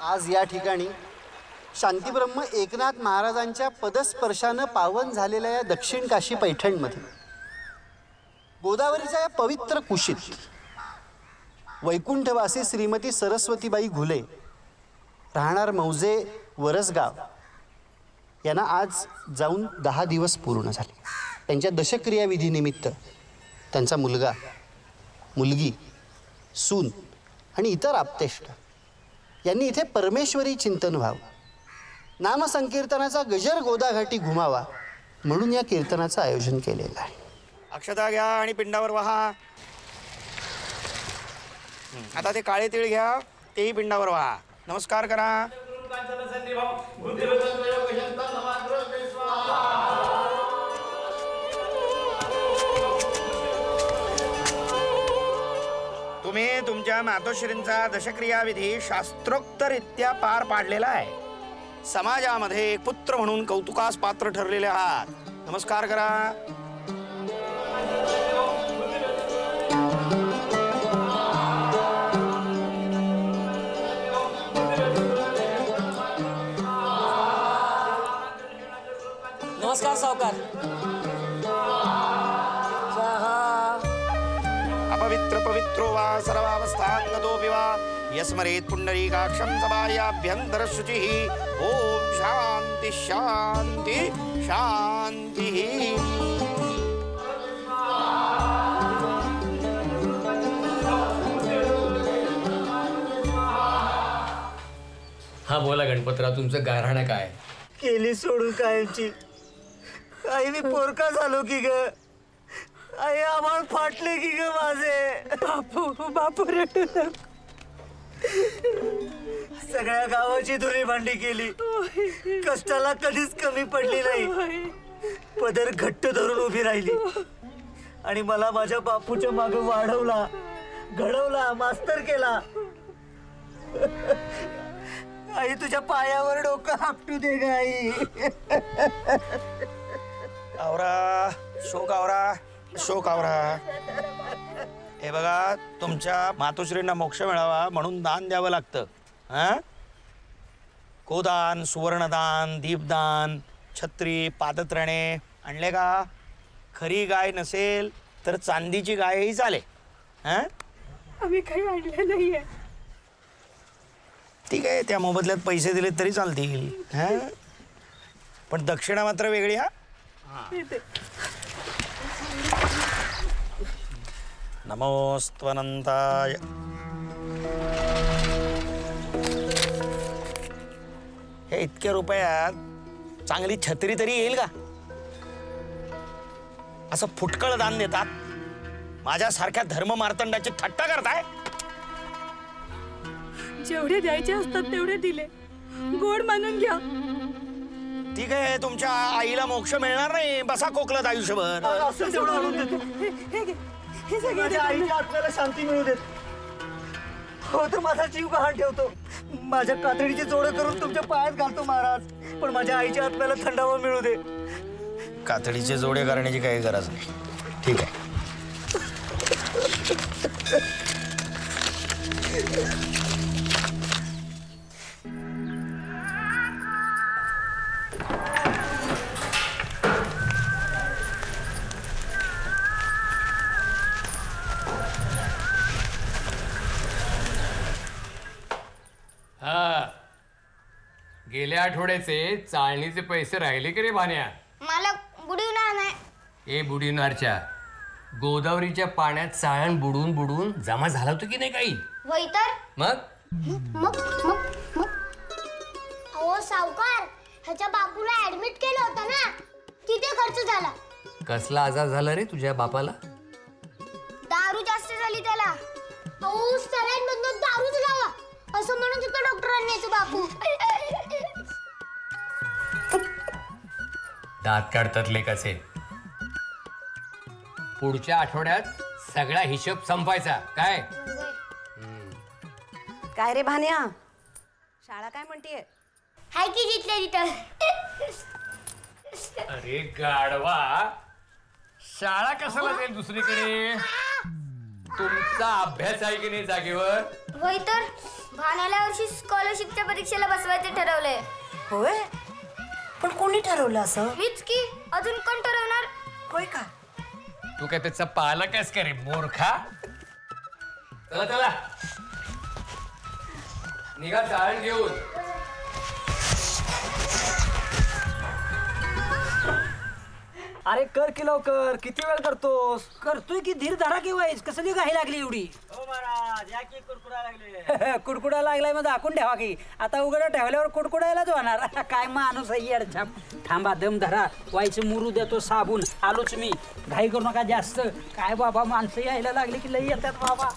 आज या ठिकाणी शांतीब्रह्म एकनाथ महाराजांच्या पदस्पर्शानं पावन झालेल्या या दक्षिण काशी पैठणमध्ये गोदावरीच्या या पवित्र कुशीत वैकुंठवासी श्रीमती सरस्वतीबाई घुले राहणार मौजे वरसगाव यांना आज जाऊन 10 दिवस पूर्ण झाले. त्यांच्या दशक्रिया विधीनिमित्त त्यांचा मुलगा मुलगी सून आणि इतर आप्तेष्ट यांनी इथे परमेश्वरी चिंतन व्हावं, नामसंकीर्तनाचा गजर गोदाघाटी घुमावा म्हणून या कीर्तनाचं आयोजन केलेलं आहे. अक्षता घ्या आणि पिंडावर वाहा. आता ते काळे तीळ घ्या, तेही पिंडावर वाहा. नमस्कार करा. तुम्ही तुमच्या मातोश्रींचा दशक्रिया विधी शास्त्रोक्तरित्या पार पाडलेला आहे. समाजामध्ये एक पुत्र म्हणून कौतुकास पात्र ठरलेले आहात. नमस्कार करा. नमस्कार सावकार. अपवित्र पवित्रो वा सर्वावस्थांगतोऽपि वा यस्मरेत् पुंडरीकाक्षं सभायाभ्यंतर शुचिः. ओम शांति शांति शांति. हा बोला गणपतराव, तुमचं गारहाणं काय? केली सोडून कायमची. आई मी पोरका झालो की ग. आई आम्हाला फाटले की ग माझे. बापू बापू रडू नको. सगळ्या गावाची धुरी भांडी केली, कष्टाला कधीच कमी पडली नाही. पदर घट्ट धरून उभी राहिली आणि मला माझ्या बापूच्या मागे वाढवला, घडवला, मास्तर केला. आई तुझ्या पायावर डोकं आपटू दे ग आई. आवरा शोक, आवरा शोक, आवरा. हे बघा, तुमच्या मातोश्रींना मोक्ष मिळावा म्हणून दान द्यावं लागतं. गोदान, सुवर्णदान, दीपदान, छत्री, पादत्राणे आणले का? खरी गाय नसेल तर चांदीची गायही चाले. आम्ही काही आणलं नाहीये. ठीक आहे, त्या मोबदल्यात पैसे दिले तरी चालतील. पण दक्षिणा मात्र वेगळी. हा नमोस्त्वनंताय. हे इतक्या रुपयात चांगली छत्री तरी येईल का? असं फुटकळ दान देतात. माझ्यासारख्या धर्म मार्तंडाची थट्टा करताय. जेवढे द्यायचे असतात तेवढे दिले. गोड मानून घ्या. ठीक आहे, तुमच्या आईला मोक्ष मिळणार नाही. बसा कोकलात आयुष्यभर. असं तेवढं आणून देतो. माझ्या आईच्या आत्म्याला शांती मिळू देत. हो तर माझा जीव गहाण ठेवतो. माझ्या कातडीची जोडं करून तुमच्या पायात घालतो महाराज. पण माझ्या आईच्या आत्म्याला थंडावा मिळू दे. कातडीचे जोडे करण्याची काही गरज नाही. ठीक आहे. गेल्या आठवड्याचे चाळणीचे पैसे राहिले की रे भान्या? मला बुडवणार नाही. ए बुडीनारच्या, गोदावरीच्या पाण्यात चाळण बुडून बुडून जमा झाला होता की नाही काही? वय तर मग मग मग मग अहो सावकार, ह्याच्या बापूला ऍडमिट केलं होतं ना, किती खर्च झाला? कसला आजार झाला रे तुझ्या बापाला? दारू जास्त झाली त्याला. अहो सलाईनमधून दारूच लावा असं म्हणत होतं डॉक्टरांनी याचं बापू. दात काढतात लेकाचे. पुढच्या आठवड्यात सगळा हिशोब संपायचा. काय काय रे भान्या, शाळा काय म्हणतीये? हाय की जिथल्या तिथं. अरे गाढवा, शाळा कशाला जाईल दुसरीकडे? तुमचा अभ्यास आहे की नाही जागेवर? होय तर भाण्याला वर्षी स्कॉलरशिपच्या परीक्षेला बसवायचे ठरवलंय. होय, पण कोणी ठरवलं असं? मीच की, अजून कोण ठरवणार? होय का? तू काय त्याचा पालक आहेस का रे मूर्खा? चला चला निघा चाळण घेऊन. अरे कर की लवकर, किती वेळ करतोस? करतोय की धीर धरा की वाईस, कसली घाई लागली एवढी? हो महाराज, या की कुरकुरा लागले. कुडकुडा लागलाय मग दाखवून ठेवा की. आता उघडं ठेवल्यावर कुडकुडायलाच होणार. काय माणूस आहे येडछाप. थांबा, दम धरा, वाईचं मुरू देतो साबून. आलोच मी, घाई करू नका जास्त. काय बाबा, माणसं यायला लागली की लई येतात बाबा.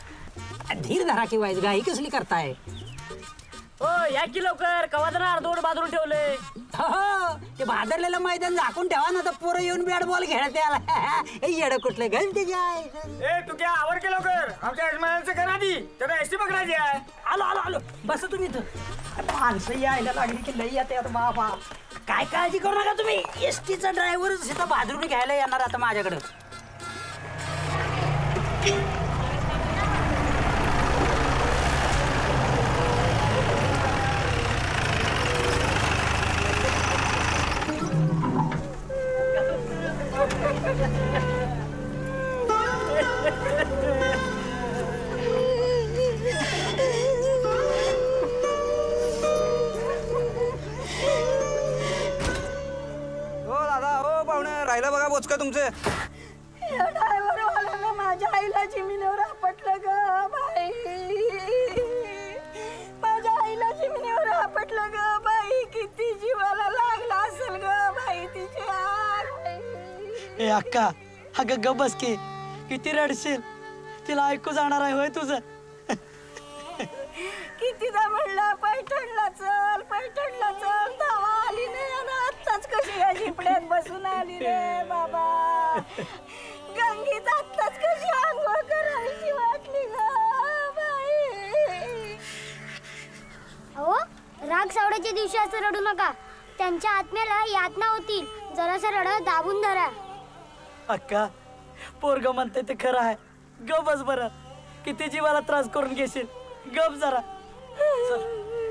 धीर धरा की वाईस, घाई कसली करताय? हो या की लवकर, कवा जरा अर्धवट बाजून ठेवले. हो, ते भादरलेलं मैदान झाकून ठेवा ना, तर पोरं येऊन बॅट बॉल खेळत याला. येडं कुठलं घाल त्याच्या. ए तू क्या आवर की लवकर, आमच्या यजमानांचं करा दी, त्याला एसटी पकडायची आहे. आलो आलो आलो, बस तुम्ही इथं. माणसं यायला लागली की लई येते बाबा. काय काळजी करू नका तुम्ही, एसटीचा ड्रायव्हर तिथं भादरून घ्यायला येणार आता माझ्याकडं. राहिलं बघा बोचका तुमचं. ड्रायव्हरवाल्याला माझ्या आईला जिमिनीवर आपटलं ग बाई. माझ्या आईला जिमिनीवर आपटलं ग बाई. किती जीवाला लागला असेल ग बाई तिच्या. ए अक्का, अगं ग बस की, किती रडशील, तिला ऐकू जाणार आहे होय तुझं. कितीदा म्हणलं पैठणला चल, पैठणला चल, धावा आली नाही. आणि आत्ताच कशी या झिपड्यात बसून आली रे बाबा. गंगीत आत्ताच कशी आंघोळ करायची वाटली ग बाई. अहो, राग सावड्याच्या दिवशी असं रडू नका. त्यांच्या आत्म्याला यातना होतील. जरासं रड दाबून धरा. अक्का, पोरग म्हणते ते खरं आहे. ग बस बरं, किती जीवाला त्रास करून घेशील. गप जरा.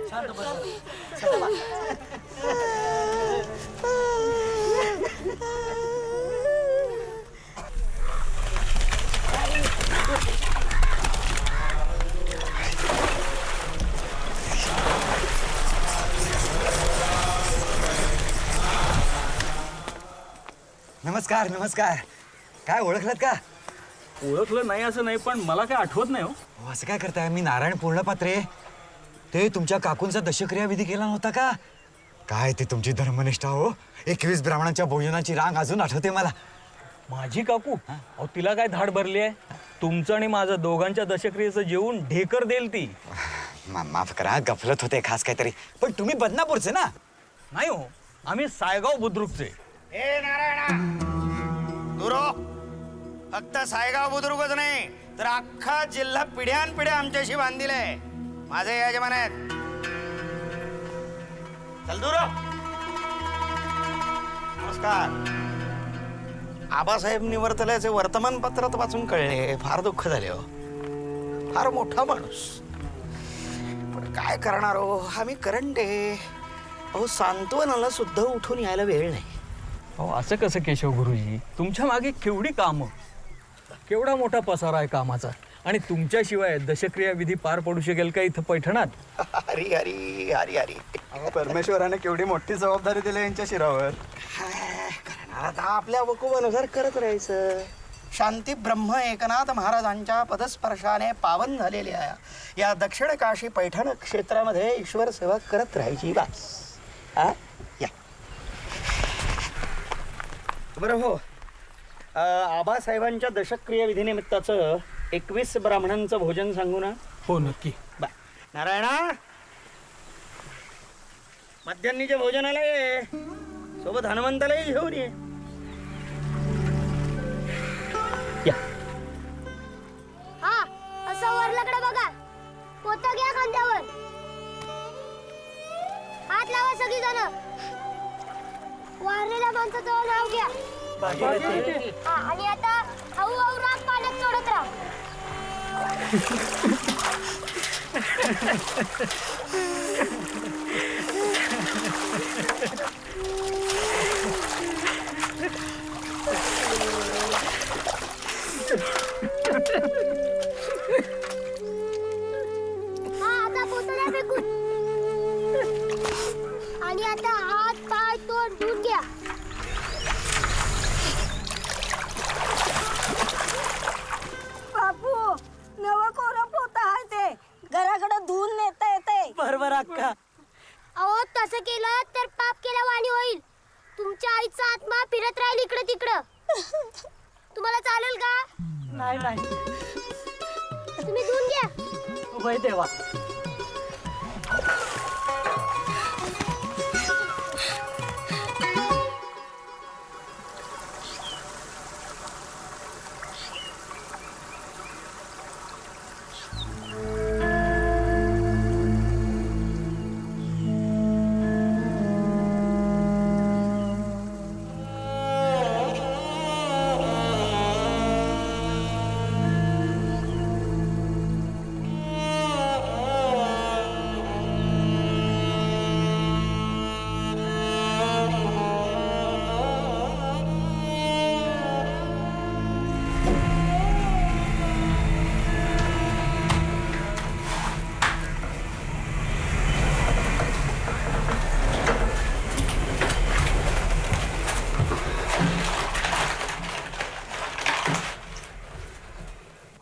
शांत बस. नमस्कार नमस्कार. काय ओळखलं का? ओळखलं नाही असं नाही, पण मला काय आठवत नाही. हो असं काय करताय? मी नारायण पूर्णपात्रे. ते तुमच्या काकूंचा दशक्रिया विधी केला नव्हता का? काय ते तुमची धर्मनिष्ठा हो. 21 ब्राह्मणांच्या भोजनाची रांग अजून आठवते मला. माझी काकू, अहो तिला काय धाड भरली आहे? तुमचं आणि माझं दोघांच्या दशक्रियेचं जेवून ढेकर देईल ती. माफ करा, गफलत होते खास काहीतरी. पण तुम्ही बदनापूरचे ना? नाही हो, आम्ही सायगाव बुद्रुकचे. ए नारायणा, दुरो, फक्त सायगाव बुद्रुकच नाही तर अख्खा जिल्हा पिढ्यानपिढ्या आमच्याशी बांधिलाय. माझे यजमान आहेत. चल दुरो. नमस्कार. आबासाहेब निवर्तल्याचे वर्तमानपत्रात वाचून कळले. फार दुःख झाले हो. फार मोठा माणूस, पण काय करणार हो, आम्ही करंटे. अहो सांत्वनाला सुद्धा उठून यायला वेळ नाही. अहो असं कसं केशव गुरुजी? तुमच्या मागे केवढी कामं, केवढा मोठा पसारा आहे कामाचा. आणि तुमच्याशिवाय दशक्रिया विधी पार पडू शकेल का इथं पैठणात? हरी हरी हरी हरी. परमेश्वराने केवढी मोठी जबाबदारी दिली यांच्या शिरावर. आता आपल्या वकुवानुसार करत राहायचं. शांती ब्रह्म एकनाथ महाराजांच्या पदस्पर्शाने पावन झालेल्या या दक्षिण काशी पैठण क्षेत्रामध्ये ईश्वर सेवा करत राहायची. बस. या बरं हो. आबासाहेबांच्या दशक्रिया विधीनिमित्ताचं 21 ब्राह्मणांचं भोजन सांगू ना? हो नक्की. नारायणा, मध्यान्नीच्या भोजनाला ये. सोबत हनुमंतालाही घेऊन ये. या. हा, असं वरल्याकडे बघा. पोतं घ्या खांद्यावर. हात लावा सगळी जण. वारलेल्या माणसाचं नाव घ्या. हा, आणि आता हळूहळू राग पाण्यात सोडत राहा. आता पोतं फेकून आणि आता हात पाय तोंड धुवून घ्या. बापू नवं कोरं पोतं आहे ते घराकडे धुवून नेता येते. बरोबर अक्का. अहो तसं केलं तर पाप केला वाणी होईल. तुमच्या आईचा आत्मा फिरत राहील इकडे तिकडं. तुम्हाला चालेल का? नाही नाही तुम्ही धुवून घ्या. वय देवा.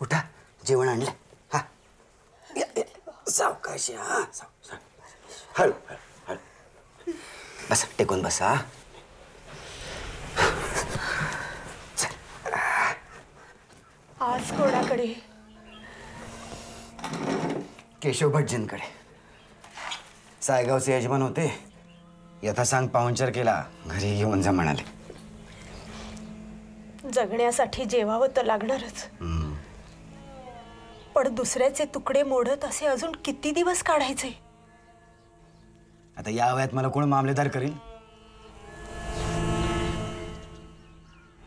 उठा, जेवण आणलं. हा सावकाश हा. हळू हळू हळू बसा, टेकून बसा. आज कोणाकडे? केशव भटजींकडे. सायगावचे यजमान होते. यथासांग पाहुणचार केला, घरी येऊन जा म्हणाले. जगण्यासाठी जेवावं तर लागणारच. पण दुसऱ्याचे तुकडे मोडत असे अजून किती दिवस काढायचे? आता या वयात मला कोण मामलेदार करील?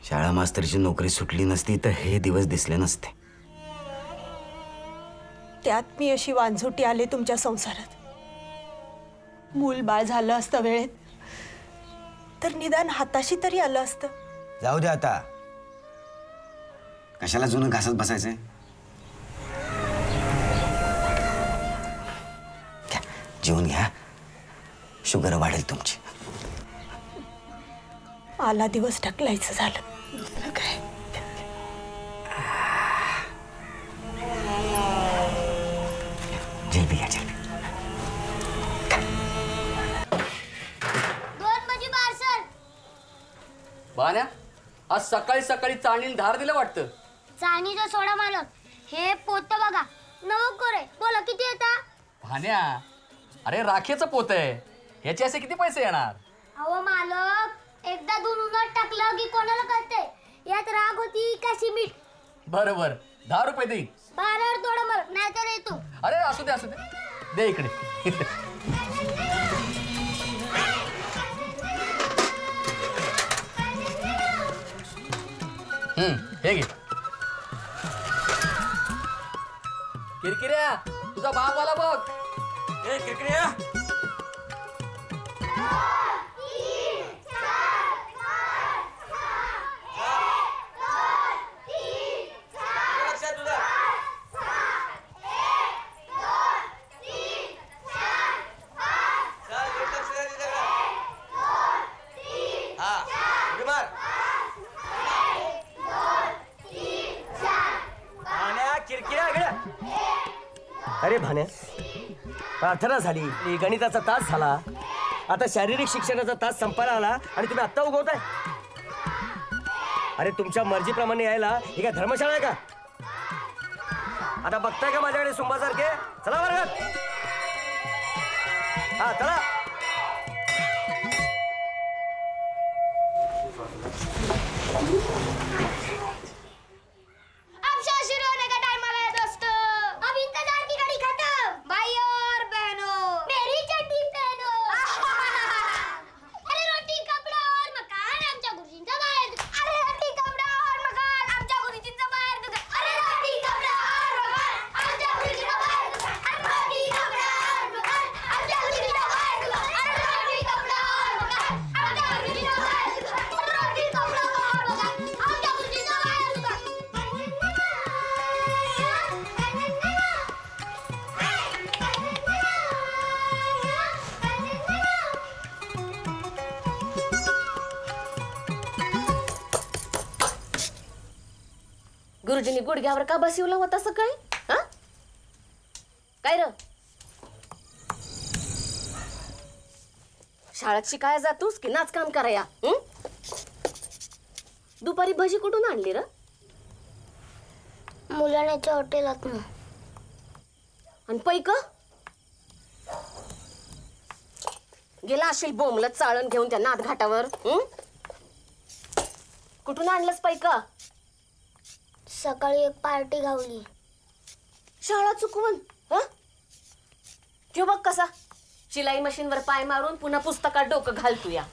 शाळा मास्तरची नोकरी सुटली नसती तर हे दिवस दिसले नसते. त्यात मी अशी वांझोटी आले तुमच्या संसारात. मूल बाळ झालं असतं वेळेत तर निदान हाताशी तरी आलं असतं. जाऊ दे आता, कशाला जुनं घासत बसायचंय. जेवून घ्या, शुगर वाढेल तुमची. आला दिवस ढकलायचं झालं. दुसरं काय? जिलेबी घ्या, जिलेबी. 2 भजी पार्सल. बाण्या, आज सकाळी सकाळी चाळणीला धार दिलं वाटतं. चाळणीचा सोडा मालक. हे पोत बघा, नवं कोरे. बोला किती येता? भाण्या, अरे राखेचं पोत आहे, ह्याचे असे किती पैसे येणार? अहो मालक, एकदा धुवून उन्हात टाकलं की कोणाला कळते यात राग होती का सिमीट? बरोबर, 10 रुपये देईन. 12 थोडं मग नाहीतर येतो. अरे असू दे, असू दे, दे इकडे. हे घे. किरकिऱ्या, तुझा बाप आला बघ. ए किरकिऱ्या, अरे भाण्या, प्रार्थना झाली, गणिताचा तास झाला, आता शारीरिक शिक्षणाचा तास संपायला आला आणि तुम्ही आत्ता उगवताय. अरे तुमच्या मर्जीप्रमाणे यायला ही काय धर्मशाळा आहे का? आता बघताय का माझ्याकडे सुंबासारखे? चला वर्गात. हा चला. गुरुजींनी गुडघ्यावर का बसवला होता सकाळी? हा काय र? शाळेत शिकायला जातोस की नाच काम कराया? दुपारी भजी कुठून आणली र? मुलाण्याच्या हॉटेलात ना. आणि पैक गेला असेल बोंबलत चाळण घेऊन त्या नाथ घाटावर. कुठून आणलंस पैक? सकाळी एक पार्टी गावली. शाळा चुकवून ठेव बघ कसा शिलाई मशीनवर पाय मारून पुन्हा पुस्तकात डोकं घालतो या.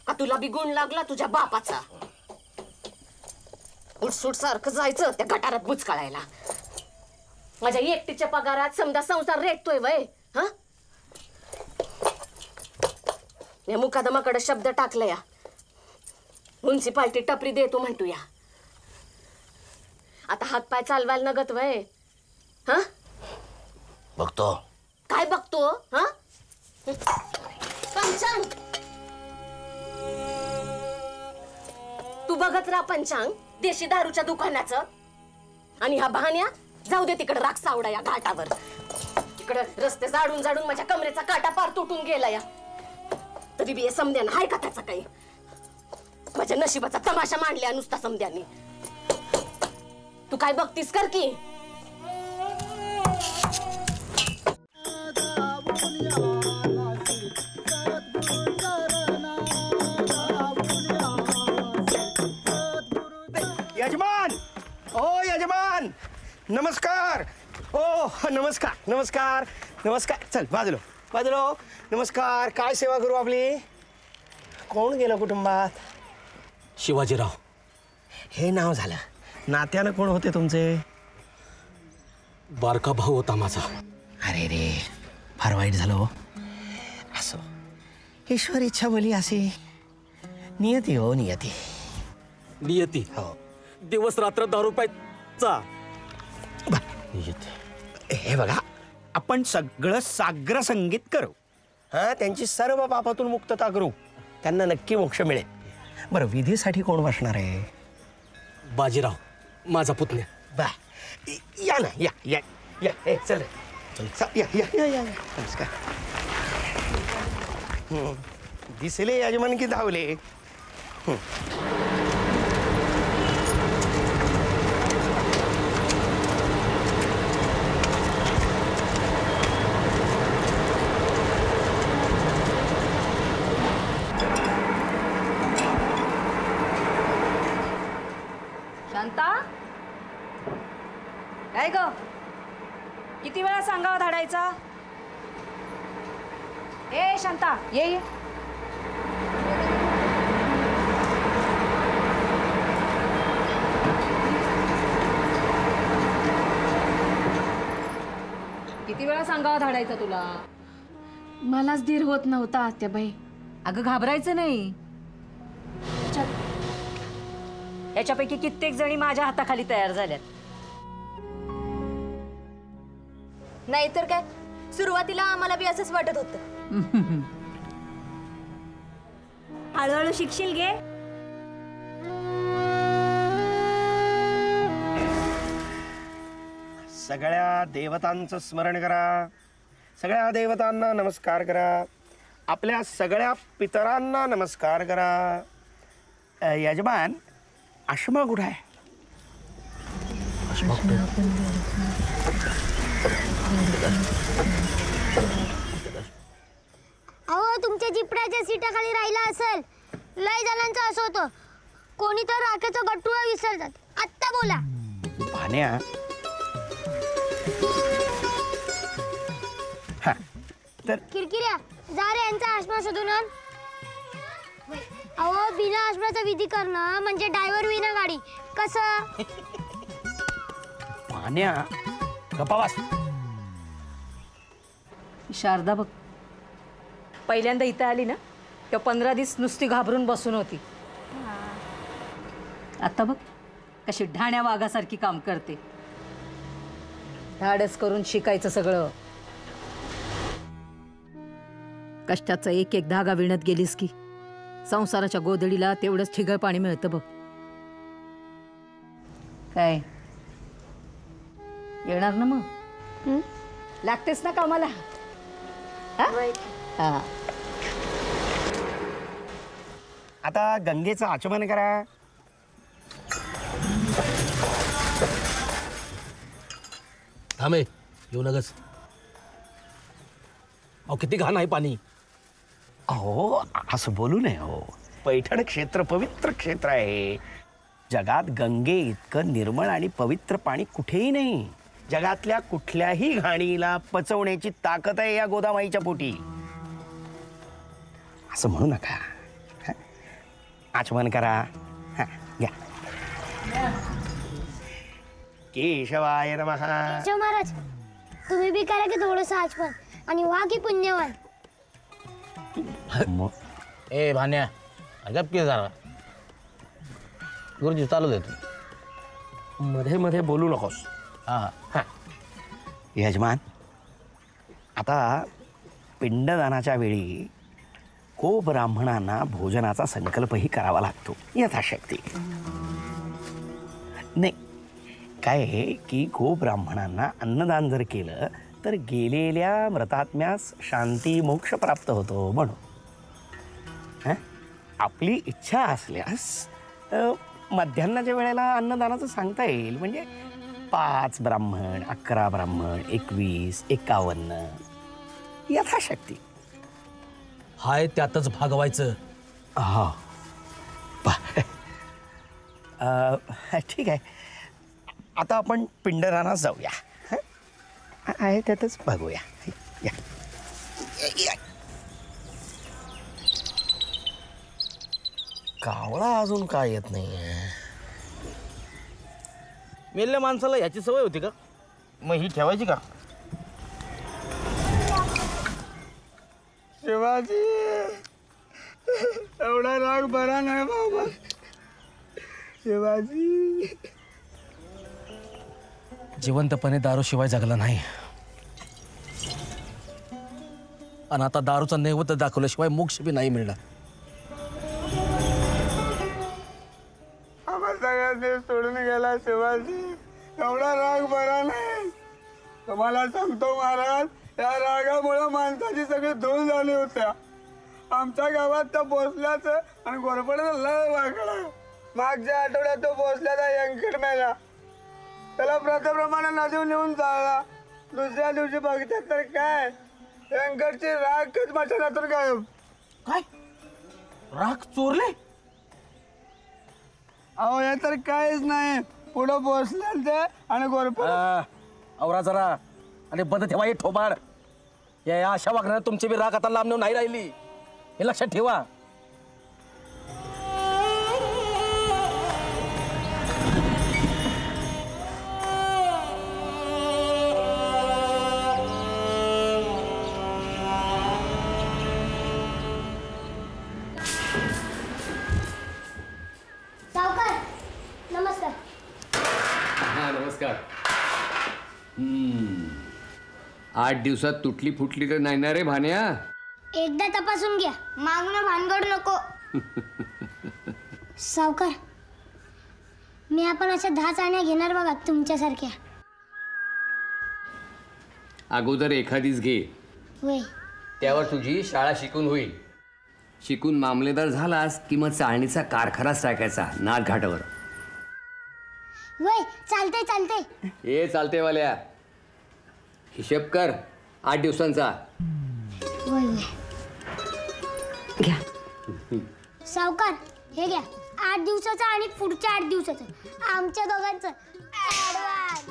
का तुला बी गुण लागला तुझ्या बापाचा? उठसूट सारखं जायचं त्या गटारात बुचकाळायला. माझ्या एकटीच्या पगारात समजा संसार रेटतोय वय. हा या मुकादमाकडे शब्द टाकला या. म्युन्सिपाल्टी टपरी देतो म्हणतो या. आता हातपाय चालवायला नगत वय. हा बघतो. काय बघतो? हा पंचांग तू बघत राहा पंचांग देशी दारूच्या दुकानाचं. आणि हा बहाण्या जाऊ दे तिकडे राख सावडा या घाटावर. तिकडे रस्ते जाडून जाडून माझ्या कमरेचा काटा पार तुटून गेला या. तरी बी समद्यान हाय का त्याचा काही? माझ्या नशिबाचा तमाशा मांडल्या नुसता समद्याने. तू काय बघतीस कर की. यजमान, ओ यजमान, नमस्कार. ओ नमस्कार नमस्कार नमस्कार. चल बाजूलो बाजूलो. नमस्कार. काय सेवा करू आपली? कोण गेलं कुटुंबात? शिवाजीराव हे नाव झालं. नात्यानं कोण होते तुमचे? बारका भाऊ होता माझा. अरे रे फार वाईट झालं हो. असो ईश्वर इच्छा बोली असे. नियती हो नियती. नियती हो. दिवस रात्र दारू प्यायचा. हे बघा आपण सगळं साग्र संगीत करू. हा त्यांची सर्व पापातून मुक्तता करू. त्यांना नक्की मोक्ष मिळेल. बरं विधीसाठी कोण बसणार आहे? बाजीराव माझा पुतण्या. बा या ना या या या. ए चल चल या या या या. नमस्कार. दिसले यजमान की धावले. शांता काय ग? किती वेळा सांगावं धाडायचा? ए शांता ये ये. किती वेळा सांगावं धाडायचा तुला? मलाच धीर होत नव्हता आत्याबाई. अगं घाबरायचं नाही. याच्यापैकी कित्येक जणी माझ्या हाताखाली तयार झाल्यात. नाहीतर काय, सुरुवातीला आम्हाला बी असंच वाटत होतं. हळूहळू शिकशील गे. सगळ्या देवतांचं स्मरण करा. सगळ्या देवतांना नमस्कार करा. आपल्या सगळ्या पितरांना नमस्कार करा. यजमान आश्मा कुठं आहे? अहो तुमच्या जिपड्याच्या सीटाखाली राहिला असेल. लय जणांचं असं होतं. कोणी तर राखेचा गट्टुळा विसरतात. आत्ता बोला. भान्या हा तर किरकिऱ्या जा रे यांचा आश्मा शोधून आण. अहो बिना आश्माचा विधी करणं म्हणजे ड्रायव्हर विना गाडी कसं? भान्या गप्पावास. शारदा बघ पहिल्यांदा इथं आली ना तेव्हा 15 दिवस नुसती घाबरून बसून होती. आता बघ कशी ढाण्या वाघासारखी काम करते. धाडस करून शिकायचं सगळं. कष्टाचा एक एक धागा विणत गेलीस की संसाराच्या गोधडीला तेवढंच ठिगळ पाणी मिळतं बघ. काय येणार ना मग? लागतेस ना कामाला? हा. आता गंगेचं आचमन करा. थांबे येऊ नगस. अहो किती घाण आहे पाणी. अहो असं बोलू नये हो. पैठण क्षेत्र पवित्र क्षेत्र आहे. जगात गंगे इतकं निर्मळ आणि पवित्र पाणी कुठेही नाही. जगातल्या कुठल्याही घाणीला पचवण्याची ताकद आहे या गोदामाईच्या पोटी. असं म्हणू नका. आचमन करा. घ्या. केशवाय नमः. केशव महाराज तुम्ही बी करा की थोडंसं आचमन आणि व्हा की पुण्यवान. ए भान्या गप की जरा. गुरुजी चालू देतो. मध्ये मध्ये बोलू नकोस. हा. यजमान आता पिंडदानाच्या वेळी ब्राह्मणांना भोजनाचा संकल्पही करावा लागतो यथाशक्ती. नाही काय आहे की ब्राह्मणांना अन्नदान जर केलं तर गेलेल्या मृतात्म्यास शांती मोक्ष प्राप्त होतो म्हणून. आपली इच्छा असल्यास मध्यान्नाच्या वेळेला अन्नदानाचं सांगता येईल. म्हणजे 5 ब्राह्मण 11 ब्राह्मण 21 51 यथाशक्ती. हाय त्यातच भागवायचं. हा ठीक आहे. आता आपण पिंडदानात जाऊया. आहे त्यातच भागवूया. या. कावळा अजून काय येत नाही. मेल्या माणसाला ह्याची सवय होती का? मग ही ठेवायची का? शिवाजी एवढा राग बरा नाही बाबा. शिवाजी जिवंतपणे दारूशिवाय जगला नाही आणि आता दारूचा नैवेद्य दाखवल्याशिवाय मोक्ष बी नाही मिळणार. आम्हाला सगळ्यांनी सोडून गेला शिवाजी. एवढा राग बरा नाही. तुम्हाला सांगतो महाराज या रागामुळे माणसाची सगळी धूळ झाली होत्या. आमच्या गावात त्या भोसल्याचं आणि गोरपड्याचं लय वाकडं. मागच्या आठवड्यात तो भोसल्याचा यंकट मेला. त्याला प्रथेप्रमाणे नदीवर नेऊन जाळला. दुसऱ्या दिवशी बघतात तर काय यंकटची राखच मशालातून गायब. काय राख चोरले? अहो हे तर काहीच नाही. पुढं भोसल्याचं आणि गोरपड. आवरा जरा आणि बंद ठेवा हे ठोबाड. या अशा वागण्यात तुमची बी राख आता लांब नाही राहिली हे लक्षात ठेवा. सावकार नमस्कार. हा नमस्कार. 8 दिवसात तुटली फुटली तर नाही ना रे भान्या? एकदा तपासून घ्या. मागणं भानगड नको. सावकार मी आपण अशा 10 चाण्या घेणार बघा तुमच्यासारख्या. अगोदर एखादीच घे. होय त्यावर तुझी शाळा शिकून होईल. शिकून मामलेदार झालास की मग चाळणीचा कारखानाच टाकायचा नाथ घाटावर. होय चालतंय चालतंय. हे चालते वाल्या. हिशेब कर 8 दिवसांचा. होय होय घ्या. सावकार हे घ्या 8 दिवसाचं आणि पुढच्या 8 दिवसाचं आमच्या दोघांचं ऍडव्हान्स.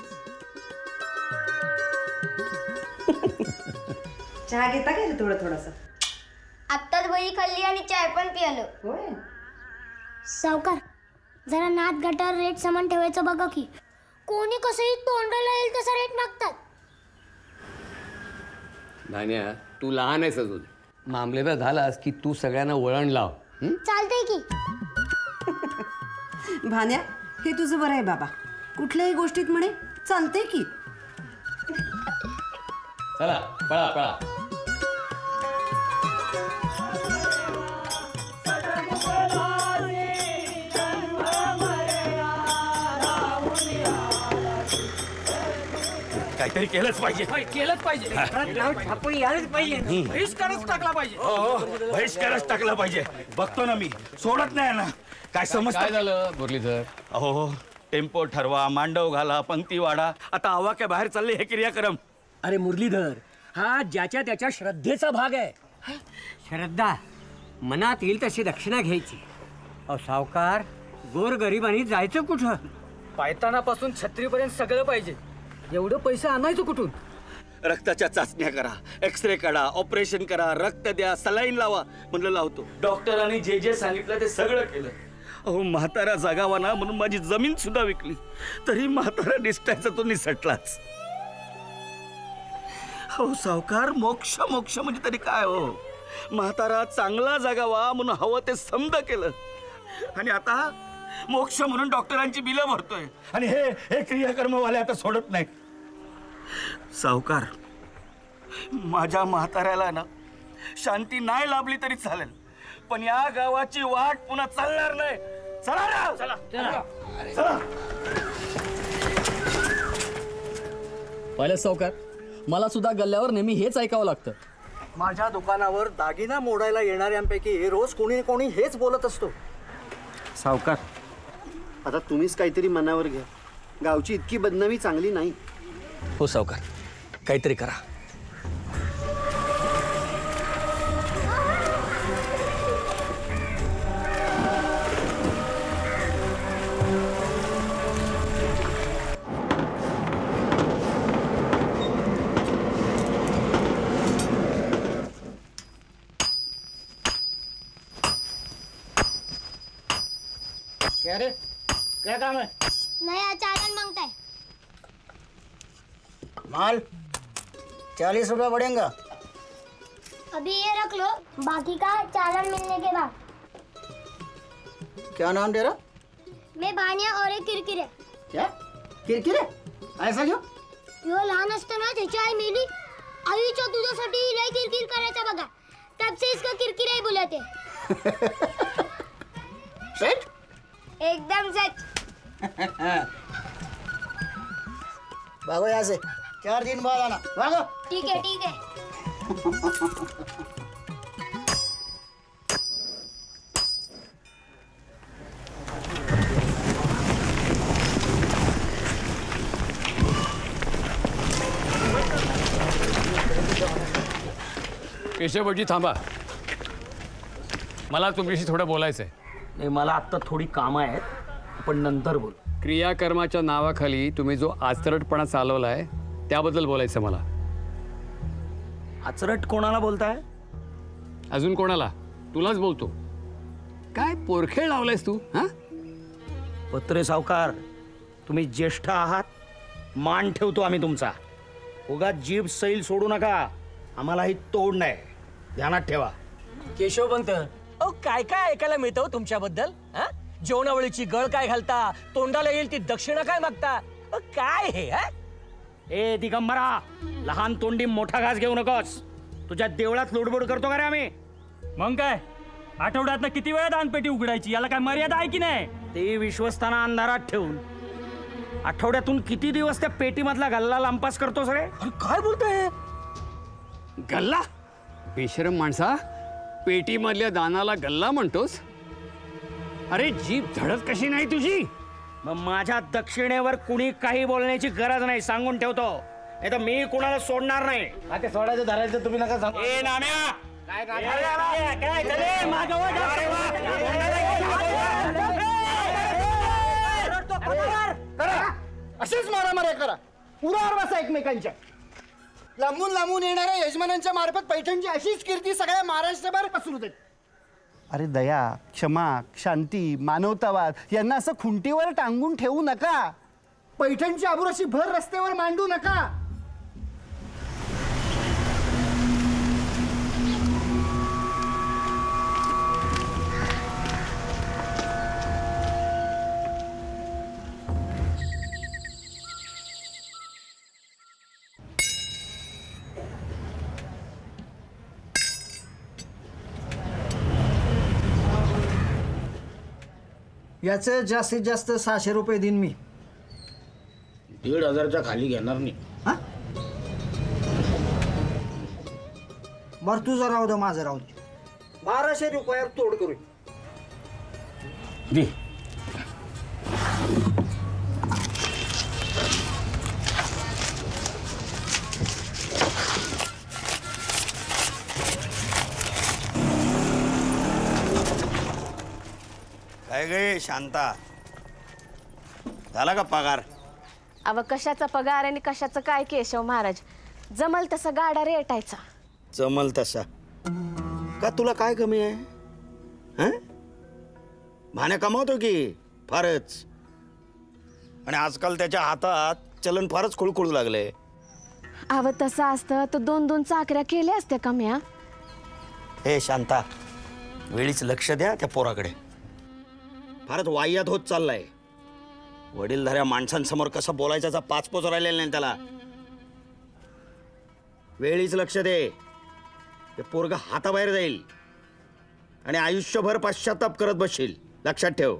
चहा घेता काय थोडं थोडंसं? आत्ताच बळी खाल्ली आणि चाय पण पियालो. होय सावकार जरा नाथ गटार रेट समान ठेवायचं बघा की. कोणी कसंही तोंडाला येईल तसा रेट मागतात. भान्या तू लहान आहेस अजून. मामलेदार झालास की तू सगळ्यांना वळण लाव. चालतंय की. भान्या हे तुझं बरं आहे बाबा. कुठल्याही गोष्टीत म्हणे चालतंय की. चला पळा पळा. काहीतरी केलंच पाहिजे. केलंच पाहिजे. छापं यायलाच पाहिजे. बहिष्कारच टाकला पाहिजे. हो, बहिष्कारच टाकला पाहिजे. बघतो ना मी, सोडत नाही ना. काय समजतं? काय झालं मुरलीधर? अहो, टेम्पो ठरवा, मांडव घाला, पंक्ती वाढा. आता आवाक्या बाहेर चालले हे क्रियाक्रम. अरे मुरलीधर, हा ज्याच्या त्याच्या श्रद्धेचा भाग आहे. श्रद्धा मनात येईल तशी दक्षिणा घ्यायची. अहो सावकार, गोरगरिबांनी जायचं कुठं? पायतानापासून छत्रीपर्यंत सगळं पाहिजे. एवढं पैसे आणायचं कुठून? रक्ताच्या चाचण्या करा, एक्सरे काढा, ऑपरेशन करा, रक्त द्या, सलाईन लावा. म्हणलं लावतो. डॉक्टरांनी जे जे सांगितलं ते सगळं केलं. अहो, म्हातारा जगावा ना म्हणून माझी जमीन सुद्धा विकली, तरी म्हातारा निष्ठायचा तो निसटलाच. हो सावकार, मोक्ष मोक्ष म्हणजे तरी काय हो? म्हातारा चांगला जगावा म्हणून हवं ते समज केलं, आणि आता मोक्ष म्हणून डॉक्टरांची बिलं भरतोय. आणि हे क्रियाकर्मवाले आता सोडत नाहीत. सावकार, माझ्या म्हाताऱ्याला ना शांती नाही लाभली तरी चालेल, पण या गावाची वाट पुन्हा चालणार नाही. चला ना, चला चला. पहिले सावकार, मला सुद्धा गल्ल्यावर नेहमी हेच ऐकावं लागतं. माझ्या दुकानावर दागिना मोडायला येणाऱ्यांपैकी रोज कोणी कोणी हेच बोलत असतो. सावकार, आता तुम्हीच काहीतरी मनावर घ्या. गावची इतकी बदनामी चांगली नाही. हो सावकार, काहीतरी करा. क्या रे, क्या काम है? नया चालान मांगता है. माल 40 रुपया बढ़ेगा. अभी ये रख लो, बाकी का चालान मिलने के बाद. क्या नाम तेरा? मैं भानिया और एक किरकिरे. क्या किरकिरे? ऐसा क्यों? यो लहान असताना त्याची आई मेली. आईच्या दुधासाठी लय किरकिर करायचा बघा. तब से इसको किरकिरे बोलते. सच? एकदम सच. भागो यहाँ से, 4 दिन बाद आना. भागो. ठीक है, ठीक है. केशवजी थांबा, मला तुमच्याशी थोडं बोलायचं आहे. नाही, मला आत्ता थोडी कामं आहेत, पण नंतर बोल. क्रियाकर्माच्या नावाखाली तुम्ही जो आचरटपणा चालवलाय त्याबद्दल बोलायचं मला. आचरट कोणाला बोलताय? अजून कोणाला? तुलाच बोलतो. काय पोरखेळ लावलायस तू? हा, पत्रे सावकार, तुम्ही ज्येष्ठ आहात, मान ठेवतो आम्ही तुमचा. उगाच जीभ सैल सोडू नका, आम्हालाही तोड नाही, ध्यानात ठेवा. केशवपंत, काय काय ऐकायला मिळतं तुमच्याबद्दल? जेवणावळीची गळ काय घालता, तोंडाला येईल ती दक्षिणा काय मागता? काय हे? ए दिगंबरा, लहान तोंडी मोठा घास घेऊ नकोस. तुझ्या देवळात लोडबोड करतो का रे आम्ही? मग काय, आठवड्यातनं किती वेळा दानपेटी उघडायची, याला काय मर्यादा आहे की नाही? ते विश्वस्ताना अंधारात ठेवून आठवड्यातून किती दिवस त्या पेटीमधला गल्ला लांपास करतोस रे? काय बोलतोय? गल्ला? बेशरम माणसा, पेटीमधल्या दानाला गल्ला म्हणतोस? अरे जीभ झडत कशी नाही तुझी? मग माझ्या दक्षिणेवर कुणी काही बोलण्याची गरज नाही, सांगून ठेवतो. नाही तर मी कुणाला सोडणार नाही. ते सोडायचं धरायचं तुम्ही नका सांगू. ए नाम्या, अशीच मारामाऱ्या करा, उरावर बसा एकमेकांच्या. लांबून लांबून येणाऱ्या यजमानांच्या मार्फत पैठणची अशीच कीर्ती सगळ्या महाराष्ट्रभर पसरू देत. अरे दया, क्षमा, शांती, मानवतावाद यांना असं खुंटीवर टांगून ठेवू नका. पैठणची आबुराशी भर रस्त्यावर मांडू नका. याचे जास्तीत जास्त 600 रुपये देईन मी. 1,500च्या खाली घेणार नाही. हा? बरं तुझं राहू दे, माझं राहू दे. 1200 रुपयावर तोड करू. दे. काय गे शांता, झाला का पगार? अव कशाचा पगार आणि कशाचं काय केशव महाराज, जमल तसा गाडा रेटायचा. जमल तसा का? तुला काय कमी आहे? हं? भाण्या कमावतो की फारच, आणि आजकाल त्याच्या हातात चलन फारच खुळखुळू लागले. अव तसं असतं तर 2-2 चाकऱ्या केल्या असत्या कम्या. हे शांता, वेळीच लक्ष द्या त्या पोराकडे. फारच वाह्यात होत चाललाय. वडीलधाऱ्या माणसांसमोर कसं बोलायचा पाचपोच राहिलेला नाही त्याला. वेळीच लक्ष दे. ते पोरग हाताबाहेर जाईल आणि आयुष्यभर पश्चाताप करत बसशील. लक्षात ठेव.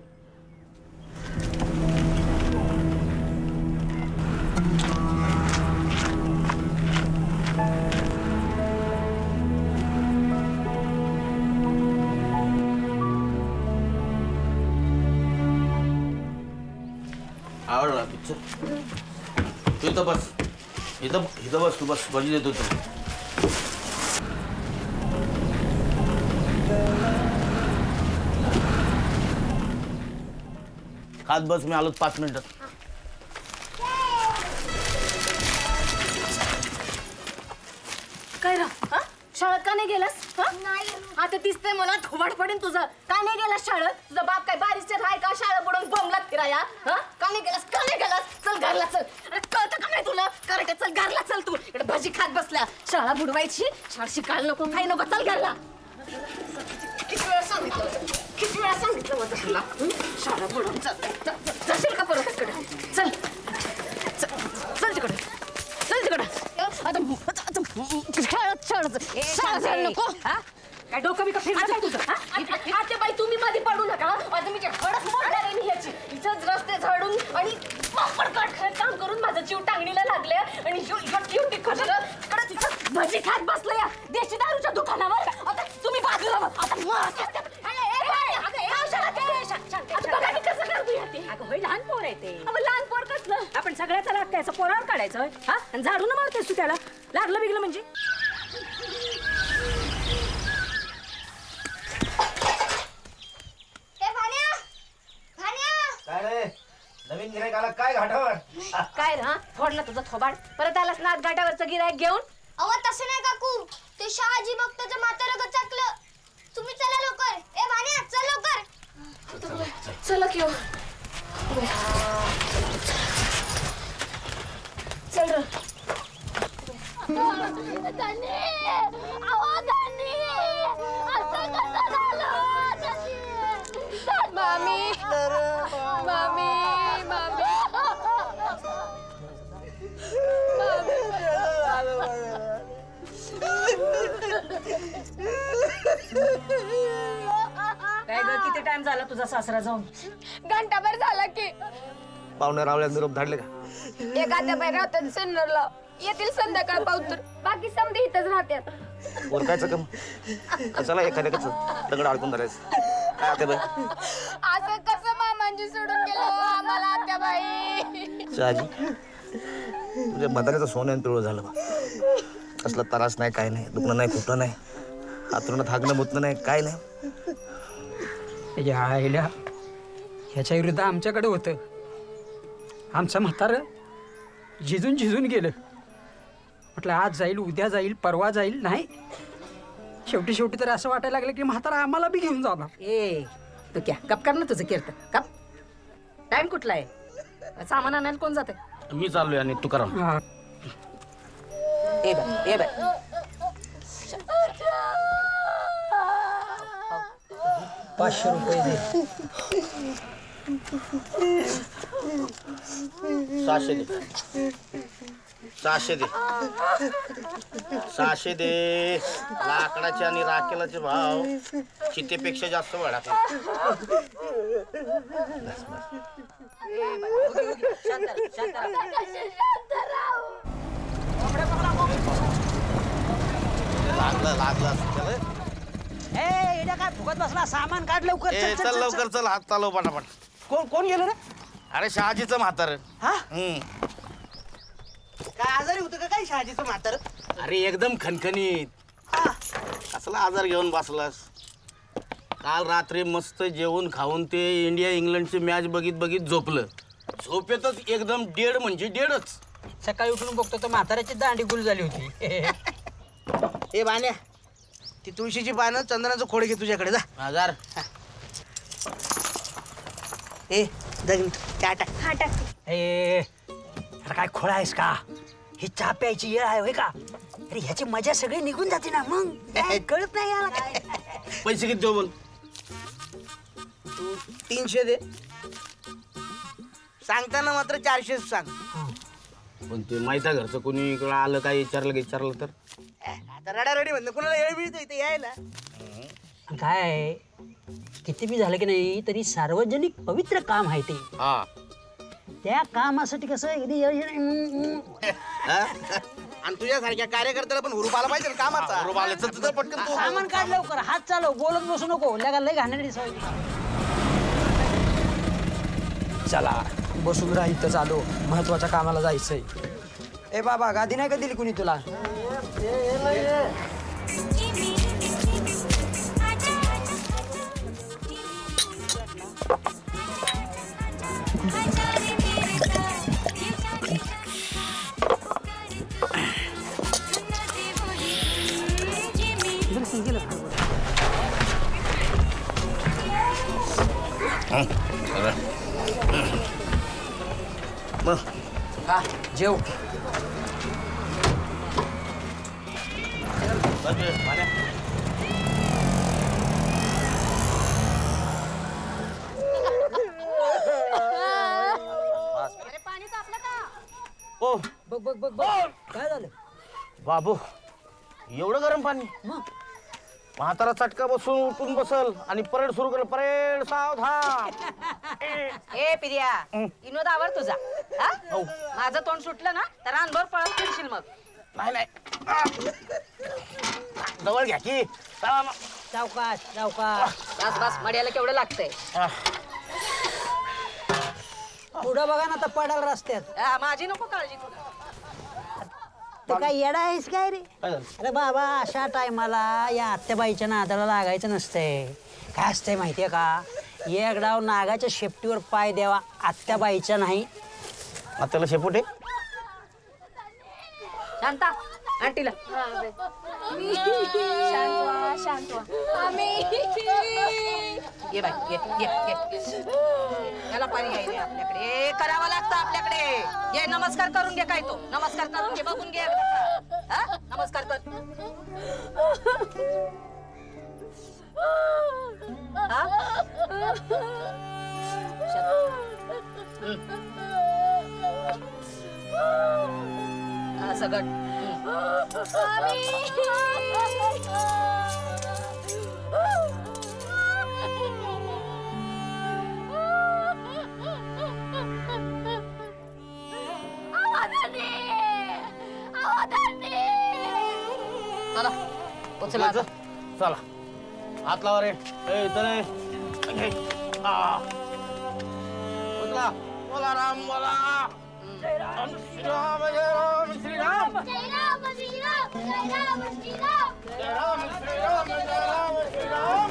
आवडला पिक्चर. तू इथं बस, इथं बस, तू बस, भजी देतो तू. खात बस, मी आलो 5 मिनिटात. काय रा शाळेत का नाही गेलास? आता दिसतंय मला थोबाड पडेन तुझं. का नाही गेलास शाळेत? तुझा बाप काय बारीसर आहे का शाळा बुडवून बमलात फिराया? का नाही गेलास? का नाही गेलास? चल घरला चल. अरे कळतं का नाही तुला? कराटे चल घरला चल. तू इकडे भजी खात बसल्या. शाळा बुडवायची, शाळा शिकायला नको, काही नको, चल घरला. किती वेळा सांगितलं होतं तुला? शाळा बुडवून चल. जाशील का परत तिकडे? चल चल तिकडे, चल तिकडे. शाळा नको. काय डोकं बी का फिरलं काय तुझं? आता बाई तुम्ही मध्ये पडू नका. आता मी हडच मोडणार आहे ह्याची. इथंच रस्ते झाडून आणि काम करून माझं जीव टांगणीला लागले आणि भजी खात बसलं या देशी दारूच्या दुकानावर. आता तुम्ही बाजूला लहान पोर आहे ते. लहान पोर कसलं? आपण सगळ्याचा लाग त्याचं पोरावर काढायचं हा, आणि झाडून मारतेस तू त्याला. लागलं बिगलं म्हणजे काय रे, नवीन गिराईक आला काय घाटावर? काय रे? फोडलं तुझं थोबाड. परत आलास नाथ घाटावरचं गिराईक घेऊन. अहो तसं नाही काकू, ते शहाजी भक्ताचं म्हातारं गचकलं. तुम्ही चला लवकर. ए भान्या चल लवकर. चला की चल रे. मामी मामी मामी काय ग, किती टाइम झाला तुझा सासरा जाऊन? घंटाभर झाला की. पाहुणे रावल्या निरोप धाडले का? एखाद्या बाई राहतात सिन्नरला, येतील संध्याकाळ पावतर. बाकी समधी इथंच राहतात. ओरकायचं कम कशाला एखाद्या कसं दगड अडकून धरायचं? काय आता बाई असं कसं मामांजी सोडून गेलो आम्हाला आत्याबाई? शहाजी, तुझ्या म्हाताऱ्याचं सोन्यानं पिवळं झालं बा. कसला त्रास नाही, काय नाही, दुखणं नाही, खुटणं नाही, हातरुणात हागणं मुतणं नाही, काय नाही. आईला ह्याच्या विरुद्ध आमच्याकडे होतं. आमचं म्हातारं झिजून झिजून गेलं. म्हटलं आज जाईल, उद्या जाईल, परवा जाईल, नाही. शेवटी तर असं वाटायला लागलं की म्हातारा आम्हाला बी घेऊन जाणार. ए तो क्या कप कर ना तुझं कीर्तन. कप टाइम कुठला आहे? सामान आणायला कोण जाते? मी चाललोय आणि तू करा. ए बाय, ए बाय. 500 रुपये दे. 600 दे. 600 दे. 600 दे. लाकडाचे आणि राखेलाचे भाव चितेपेक्षा जास्त वाढा. लागलं ए इडा काय फुकत बसला सामान काढ लवकर ए, चल लवकर चल हात चालव पटापट. कोण गेलं रे? अरे शहाजीचं म्हातार. हा काय आजारी होतं का काय शहाजीचं म्हातार? अरे एकदम खणखणीत. कसला आजार घेऊन बसलास? काल रात्री मस्त जेवून खाऊन ते इंडिया इंग्लंडची मॅच बघित बघित झोपलं. झोपेतच एकदम डेड म्हणजे डेडच. सकाळी उठून बघतो तर म्हाताऱ्याची दांडी गुल झाली होती. ए बाण्या, ती तुळशीची पानं चंदनाचं खोड घे तुझ्याकडे जा. हजार ए टाटा. ए अरे काय खोळा आहेस का? ही चहा प्यायची येळ आहे होय का? अरे ह्याची मजा सगळी निघून जाते ना मग. काय कळत नाही याला काय. पैसे किती देऊ बोल? तू 300 दे. सांगताना मात्र 400 सांग. पण ते माहिती घरचं कोणी इकडं आलं काय विचारलं तर आता रडारडी म्हणलं कुणाला येळ मिळतो इथे यायला. काय किती बी झालं की नाही तरी सार्वजनिक पवित्र काम आहे ते. त्या कामासाठी कसं आणि तुझ्यासारख्या कार्यकर्त्याला पण हुरूप आला पाहिजे ना कामाचा. हुरूप आला तर पटकन तू सामान काढ लवकर. हात चालव, बोलत बसू नको. लय घाणेरडी सवय. चला बसून राहित चालू, महत्वाच्या कामाला जायचंय. ए बाबा गादी नाही का दिली कुणी तुला? हा जेव. ओ बघ काय झालं बाबू? एवढं गरम पाणी? म्हातारा चटका बसून उठून बसल आणि परेड सुरू केलं. परेड सावधान. ए पिर्या विनोद आवर तुझा. माझं तोंड सुटलं ना तर रानभर पळत फिरशील मग. नाही जवळ घ्या की. सावकाश बस मड्याला केवढं लागतंय. पुढं बघा ना तर पडाल रस्त्यात. माझी नको काळजी तुला. तू काय येडा आहेस काय रे? अरे बाबा अशा टायमाला या आत्याबाईच्या नादाला लागायचं नसतंय. काय असतंय माहितीये का? एक डाव नागाच्या शेपटीवर पाय द्यावा, आत्याबाईच्या नाही. आत्याला शेपूट शांता आंटीला शांत ये बाई ये याला पाणी घ्यायचे आपल्याकडे. करावं लागतं आपल्याकडे. ये नमस्कार करून घे. काय तो नमस्कार करून घे. बघून घे. नमस्कार कर. सगळं चला उचला चला. हात लावा रे. उचला. बोला राम बोला. श्रीराम जय राम श्रीराम. जय राम श्रीराम. जय राम श्रीराम. जय राम श्रीराम. जय राम श्रीराम.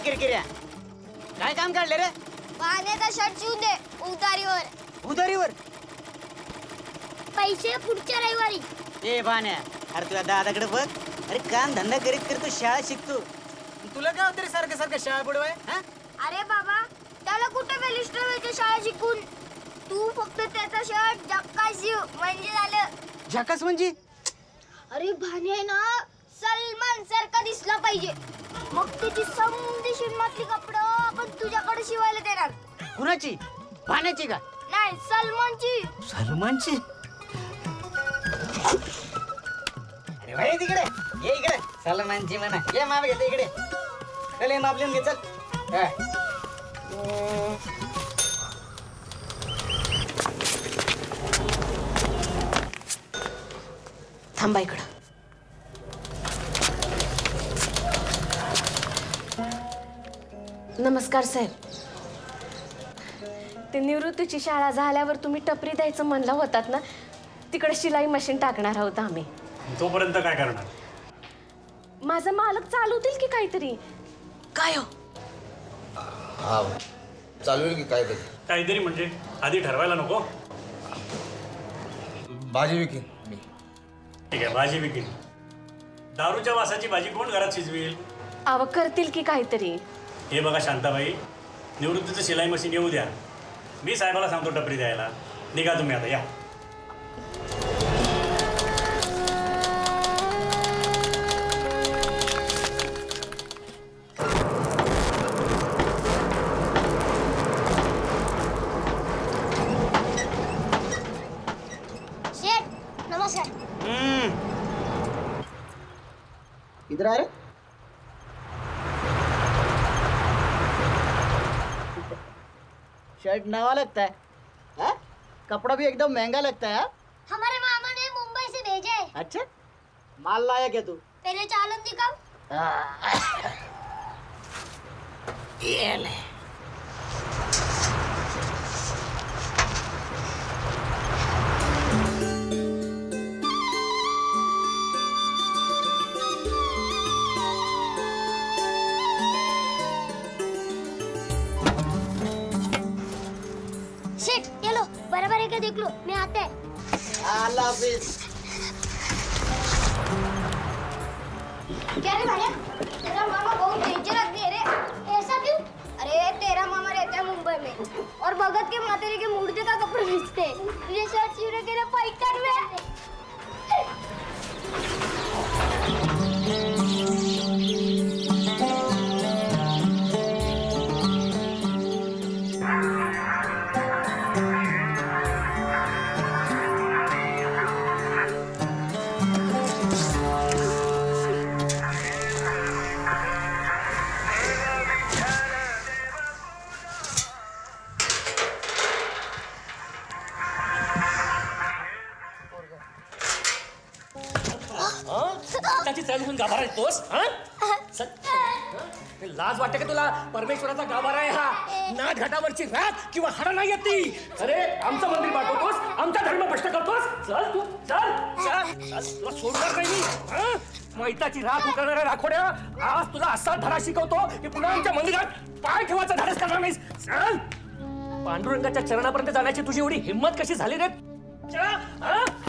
किरकिऱ्या काय काम काढले रे? पाण्याचा शर्ट शिवून दे उधारीवर. उधारीवर? पैसे पुढच्या रविवारी. ए बाण्या, अरे तुझ्या दादाकडे बघ. अरे काम धंदा करीत करतो, शाळा शिकतो. तुला काय होतं रे सारखं सारखं शाळा बुडवाय? अरे बाबा त्याला कुठे बॅलिस्टर व्हायचं शाळा शिकून. तू फक्त त्याचा शर्ट झक्कास शिव म्हणजे झालं. झकास म्हणजे? अरे भाने ना सलमान सारखा दिसला पाहिजे. मग त्याची समधी शिनमातली कपडं आपण तुझ्याकडे शिवायला देणार. कुणाची? भाण्याची का? नाही सलमानची. सलमानची? अरे भाई तिकडे ये इकडे. सलमानची म्हणा. ये माप घेते इकडे. चल ये माप लिहून घे चल. थांबा इकडं. नमस्कार साहेब. ते निवृत्तीची शाळा झाल्यावर तुम्ही टपरी द्यायचं म्हणला होतात ना, तिकडे शिलाई मशीन टाकणार आहोत आम्ही. तोपर्यंत काय करणार? माझा मालक चालवतील की काहीतरी. काय हो? हा चालवेल की काहीतरी. काहीतरी म्हणजे आधी ठरवायला नको? भाजी विकीन. ठीक आहे, भाजी विकीन. दारूच्या वासाची भाजी कोण घरात शिजवेल? आव करतील की काहीतरी. हे बघा शांताबाई, निवृत्तीचं शिलाई मशीन येऊ द्या. मी साहेबाला सांगतो टपरी द्यायला. निघा तुम्ही आता, या. शेठ नमस्कार. इधर आ रे. शर्ट नवा लगता है. हाँ? कपड़ा भी एकदम महंगा लगता है. हमारे मामा ने मुंबई से भेजा है. अच्छा माल लाया क्या तू? पहले चालन दिखाओ. ये ले. शेठ ये लो बराबर है क्या देख लो. मैं आते हैं. अल्लाह हाफिज. क्या रे भाया तेरा मामा बहुत डेंजर आदमी है रे. ऐसा क्यों? अरे तेरा मामा रहता है मुंबई में और भगत के मातेरे के मूर्ति का कपड़े बेचते हैं. तुझे शर्ट सिवने के लिए पैठण में. त्याची चाल घेऊन गाभारा येतोस? लाज वाटते का तुला? परमेश्वराचा गाभारा आहे हा. नाथ घाटावरची रात किंवा हाडा नाही येत ती. अरे आमचं मंदिर पाठवतोस, आमचा धर्म भ्रष्ट करतोस. चल तू चल चल. तुला सोडणार नाही मी. मैताची राख उकळणाऱ्या राखोड्या, आज तुला असा धडा शिकवतो की पुन्हा आमच्या मंदिरात पाय ठेवायचा धाडस करणार नाहीस. चल. पांडुरंगाच्या चरणापर्यंत जाण्याची तुझी एवढी हिंमत कशी झाली रे?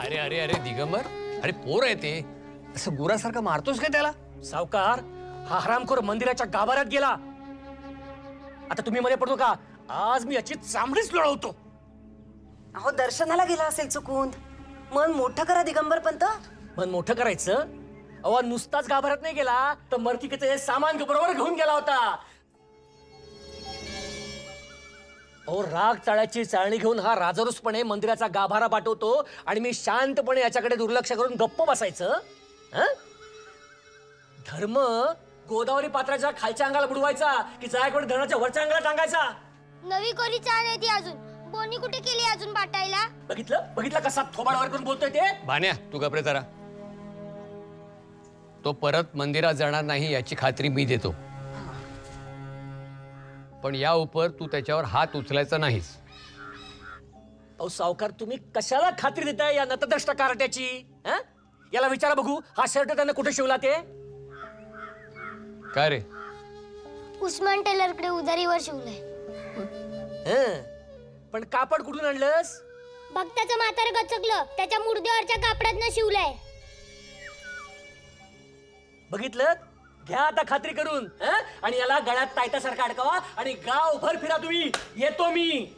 अरे अरे अरे दिगंबर, अरे पोर आहे ते. असं गुरासारखं मारतोस काय त्याला? सावकार, हा हरामखोर मंदिराच्या गाभाऱ्यात गेला. आता तुम्ही मध्ये पडतो का? आज मी याची चामडीच लोळवतो. अहो दर्शनाला गेला असेल चुकून. मन मोठं करा दिगंबर पंत. मन मोठं करायचं? अहो नुसताच गाभाऱ्यात नाही गेला, तर मर्तिकेचं सामान बरोबर घेऊन गेला होता. अहो राग चाळ्याची चाळणी घेऊन हा राजरोसपणे मंदिराचा गाभारा पाठवतो आणि मी शांतपणे याच्याकडे दुर्लक्ष करून गप्प बसायचं? धर्म गोदावरी पात्राच्या खालच्या अंगाला बुडवायचा की जायकवाडी धरणाच्या वरच्या अंगाला टांगायचा? नवी कोरी चाळ आहे ती अजून. बोनी कुठे केली अजून पाटायला? बघितलं कसा थोबाडावर करून बोलतोय ते? भान्या तू गप्रे जरा. तो परत मंदिरात जाणार नाही याची खात्री मी देतो, पण या उपर तू त्याच्यावर हात उचलायचा नाहीस. अहो सावकार, तुम्ही कशाला खात्री देताय या नतद्रष्ट कारट्याची? याला विचारा बघू, हा शर्ट त्याने कुठे शिवला ते? काय रे? उस्मान टेलरकडे उधारीवर शिवलंय. पण कापड कुठून आणलंस? भक्ताचं म्हातारं गचकलं, त्याच्या मुर्द्यावरच्या कापडातनं शिवलंय. बघितलं? घ्या आता खात्री करून आणि याला गळ्यात तायतासारखा अडकवा आणि गावभर फिरा तुम्ही. येतो मी.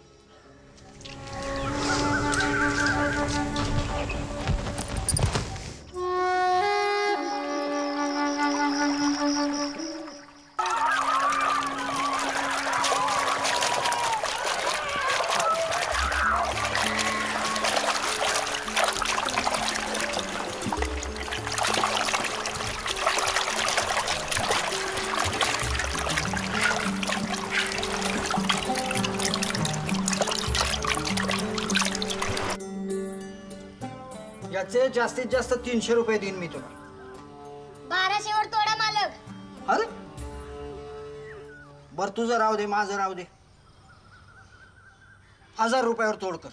याचे जास्तीत जास्त 300 रुपये देईन मी तुला. 1200 वर तोडा मालक. अरे बर तुझं राहू दे, माझं राहू दे. 1000 रुपयावर तोड कर.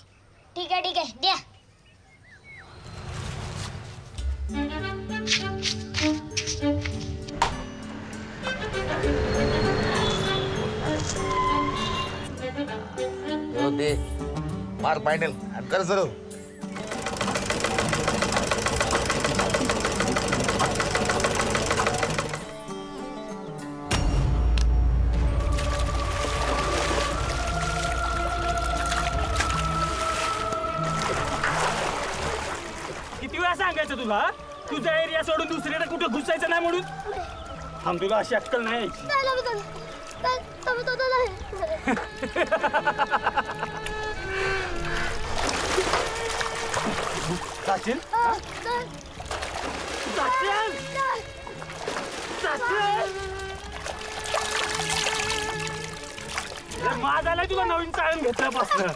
ठीक आहे द्या. दे मार फायनल कर सर. किती वेळा सांगायचं तुला तुझा एरिया सोडून दुसरीकडे कुठे घुसायचं नाही म्हणून. थांब तुला अशी अक्कल नाही. जाशील? माझ आलाय तुला नवीन चाळून घेतल्यापासून.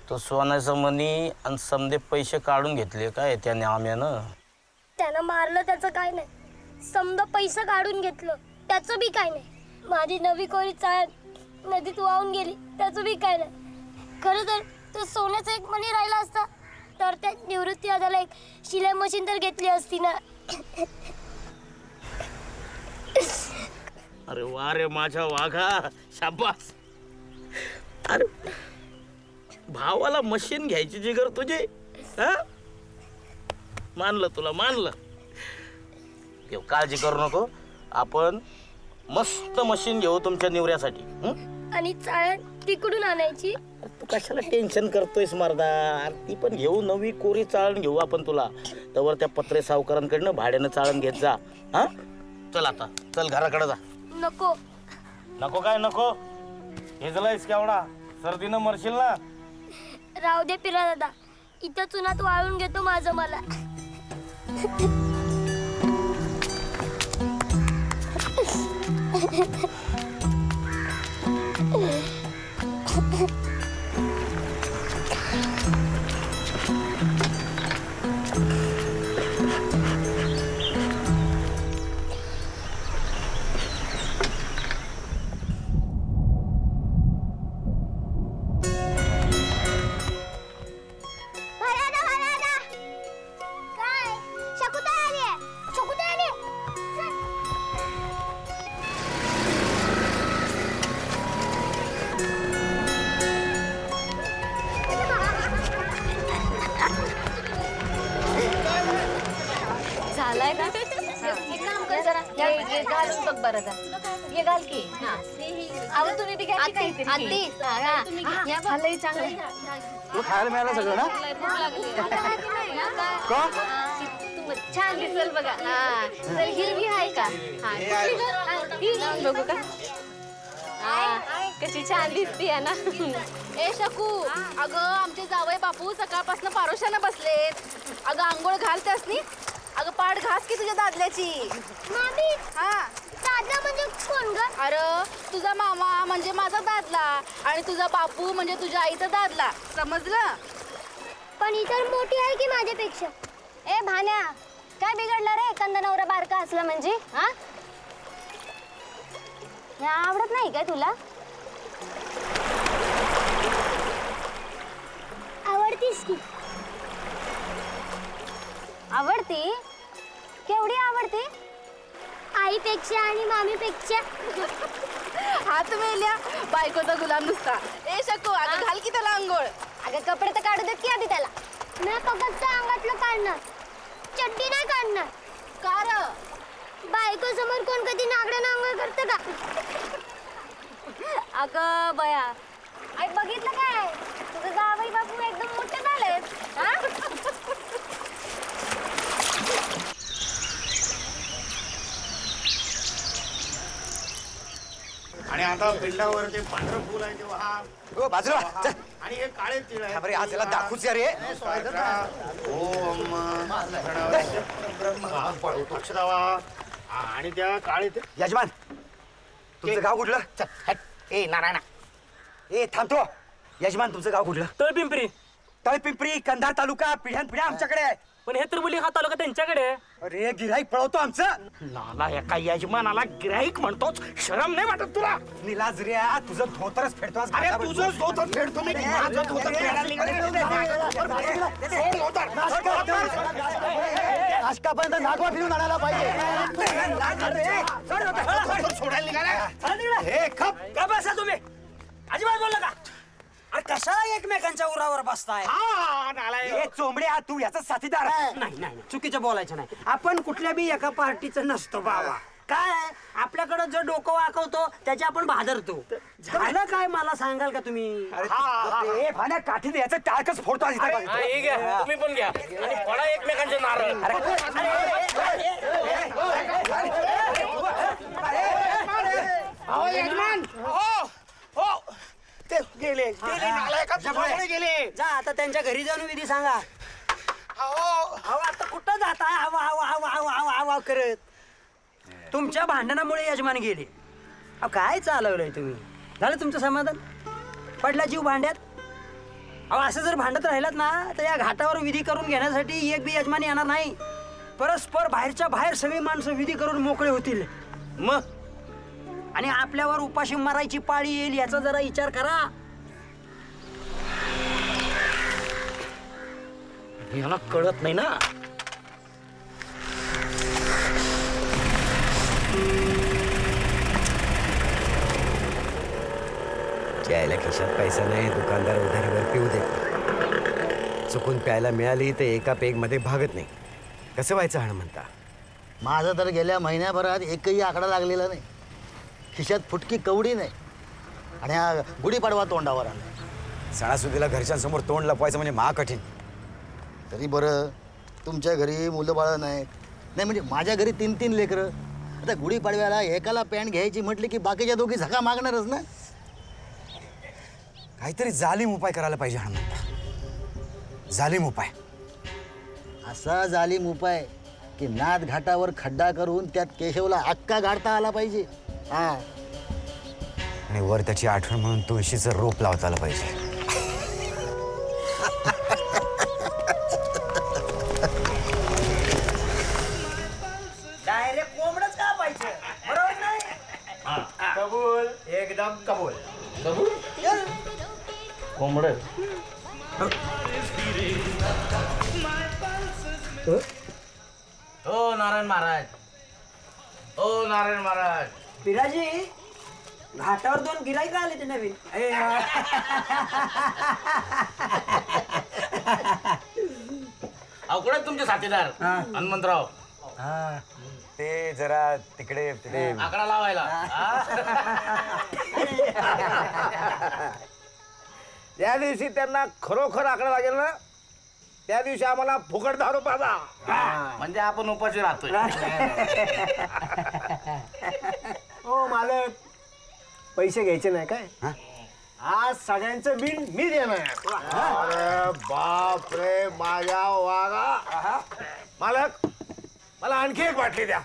तो सोन्याचं मनी आणि समदे पैसे काढून घेतले काय त्या नाम्यानं. त्यानं मारलं त्याचं काय नाही, समजा पैसा काढून घेतलं त्याचं बी काय नाही. माझी नवी कोरी चाळ नदीत वाहून गेली त्याचं बी काय नाही. खरं तर तो सोन्याचा एक मणी राहिला असता तर त्या निवृत्ती आधाला एक शिलाई मशीन तर घेतली असती ना. अरे वा रे माझ्या वाघा, शाबास. अरे भावाला मशीन घ्यायची जिगर तुझी. मानलं तुला, मानलं. काळजी करू नको, आपण मस्त मशीन घेऊ तुमच्या निवऱ्यासाठी. आणि चाळ तिकडून आणायची. तू कशाला टेन्शन करतोयस मर्दा. ती पण घेऊ, नवी कोरी चाळण घेऊ आपण तुला. तवर त्या पत्रे सावकारांकडनं भाड्यानं चाळण घेत जा. हा चल आता, चल घराकडे जा. नको नको काय नको? हे झालंयस केवढा सर्दीनं मरशील ना. राहू दे पिरा दादा, इथं चुनात वाळून घेतो माझं मला. झालाय ना? एक काम कर जरा, हे घालून बघ बरं जा. हे घाल की. अहो तुम्ही बी घ्या की काहीतरी. लई चांगलं. तुला खायला मिळालं सगळं ना? छान दिसेल बघा. तर हिरवी आहे का? ही बघू का? कशी छान दिसते ना. ए शकू, अगं आमचे जावई बापू सकाळपासून पारोशानं बसलेत. अगं आंघोळ घालतेस नी. अगं पाठ घास की तुझ्या दादल्याची. मामी, हा दादला म्हणजे कोण ग? अरे तुझा मामा म्हणजे माझा दादला आणि तुझा बापू म्हणजे तुझ्या आईचा दादला. समजलं? पण ही तर मोठी आहे की माझ्यापेक्षा. ए भान्या, काय बिघडलं रे एखादा नवरा बारका असला म्हणजे? हा, आवडत नाही काय तुला? आवडतीस की? आवडती? केवढी आवडती? आईपेक्षा आणि मामीपेक्षा. हात मेल्या बायकोचा गुलाम नुसता. ए शकू, अगं घाल की त्याला अंघोळ. अगं कपडे तर काढू देत की आधी त्याला. नाही फक्त अंगातलं काढणार, चड्डी नाही काढणार. का र? बायको समोर कोण कधी नागड्यानं अंघोळ करतं का? अगं बया, आई बघितलं काय? तुझं जावई बापू एकदम मोठे झालेत. हा? आणि आता पिंडावर ते पांढरं फुल आहे तेव्हा हा हो बाजूला चल. आणि हे काळे तीळ आहे. बरे आज त्याला दाखवूच या रे. ओम अक्षरावा आणि त्या काळे तीळ. यजमान तुमचं गाव कुठलं? चल हट. ए नारायणा, ए थांबतो. यजमान तुमचं गाव कुठलं? तळपिंपरी. तळपिंपरी, कंधार तालुका, पिढ्यान पिढ्या आमच्याकडे आहे. पण हे तर बोली हा तालुका त्यांच्याकडे. अरे गिराईक पळवतो आमचं. नाला एका यजमानाला गिराईक म्हणतोच, शरम नाही वाटत तुला? निलाज रे, तुझं धोतरच फेडतो आज. अरे तुझंच धोतर फेडतो मी. माझं धोतर फेडायला आजकापर्यंत नागवा फिरून आणायला पाहिजे. सोडायला निघाला. हे खप का बसा तुम्ही? अजिबात बोलला का? अरे कशाला एकमेकांच्या उरावर बसताय? हे चोंबड्या, तू याचा साथीदार. नाही नाही, चुकीचं बोलायचं नाही. आपण कुठल्या बी एका पार्टीचं नसतो बाबा. काय आपल्याकडे जो डोकं वाकवतो त्याचे आपण भादरतो. झालं काय मला सांगाल का तुम्ही? अरे भाण्या काठीत याचं टाळकच फोडतो आज इथे. हे घ्या, तुम्ही पण घ्या आणि फोडा एकमेकांचे नारळ. यजमान, हो हो, ते गेले गेले. जा आता त्यांच्या घरी जाऊन विधी सांगा. अहो आता कुठं जाताय? हवा हवा हवा हवा हवा हवा करत. तुमच्या भांडणामुळे यजमान गेले. अहो काय चालवलंय तुम्ही? झालं तुमचं समाधान? पडला जीव भांड्यात? अहो असं जर भांडत राहिलात ना तर या घाटावर विधी करून घेण्यासाठी एक बी यजमान येणार नाही. परस्पर बाहेरच्या बाहेर सगळी माणसं विधी करून मोकळे होतील. मग आणि आपल्यावर उपाशी मारायची पाळी येईल याचा जरा विचार करा. याला कळत नाही ना. प्यायला खिशात पैसा नाही, दुकानदार उधारीवर पिऊ दे. चुकून प्यायला मिळाली तर एका पेग मध्ये भागत नाही. कसं व्हायचं हणमंता? माझं तर गेल्या महिन्याभरात एकही आकडा लागलेला नाही. खिशात फुटकी कवडी नाही आणि हा गुढीपाडवा तोंडावर आला. सणासुदीला घरच्यांसमोर तोंड लपवायचं म्हणजे महाकठीण. तरी बरं तुमच्या घरी मुलं बाळं नाहीत. नाही म्हणजे माझ्या घरी 3-3 लेकरं. आता गुढीपाडव्याला एकाला पॅन्ट घ्यायची म्हटली की बाकीच्या दोघी झका मागणारच ना. काहीतरी जालीम उपाय करायला पाहिजे हणमंता. जालीम उपाय. असा जालीम उपाय की नाद घाटावर खड्डा करून त्यात केशवला अक्का गाडता आला पाहिजे. हा, आणि वर त्याची आठवण म्हणून तुळशीचं रोप लावता आलं पाहिजे. डायरेक्ट कोंबडच का पाहिजे? बरोबर नाही? कबूल, एकदम कबूल. कबूल कोंबड. हो नारायण महाराज, हो नारायण महाराज. पिराजी घाटावर 2 गिराईक आले ते नवीन. अहो कुठे तुमचे साथीदार हनुमंतराव? ते जरा तिकडे आकडा लावायला. त्या दिवशी त्यांना खरोखर आकडा लागेल ना, त्या दिवशी आम्हाला फुकट दारू पाजा. म्हणजे आपण उपाशी राहतोय. हो मालक, पैसे घ्यायचे नाही काय? आज सगळ्यांचं बिल मी देणार. अरे बाप रे माझ्या वागा. मालक मला आणखी एक बाटली द्या.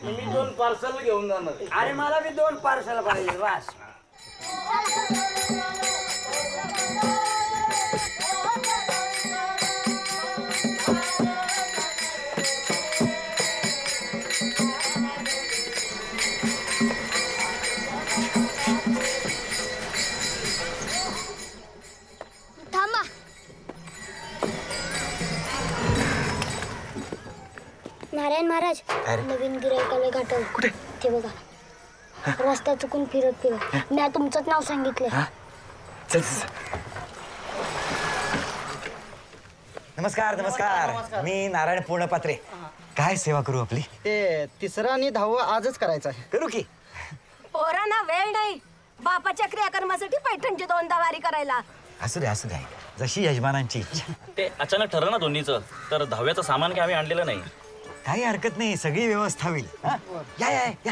मी 2 पार्सल घेऊन जाणार. अरे मला बी 2 पार्सल पाहिजे बस. नारायण महाराज नवीन गिरायकाला घाटल कुठे ते बघा रस्ता चुकून फिरत फिरत मी तुमचंच नाव सांगितलं. नमस्कार नमस्कार. मी नारायण पूर्णपात्रे. काय सेवा करू आपली? ते 3रं आणि 10वं आजच करायचं आहे. करू की. पोरांना वेळ नाही बापाच्या क्रियाकर्मासाठी पैठणची 2दा वारी करायला. असू दे जशी यजमानांची इच्छा. ते अचानक ठरलं ना दोन्हीचं, तर 10व्याचं सामान काही आम्ही आणलेलं नाही. काही हरकत नाही, सगळी व्यवस्था होईल. या या या.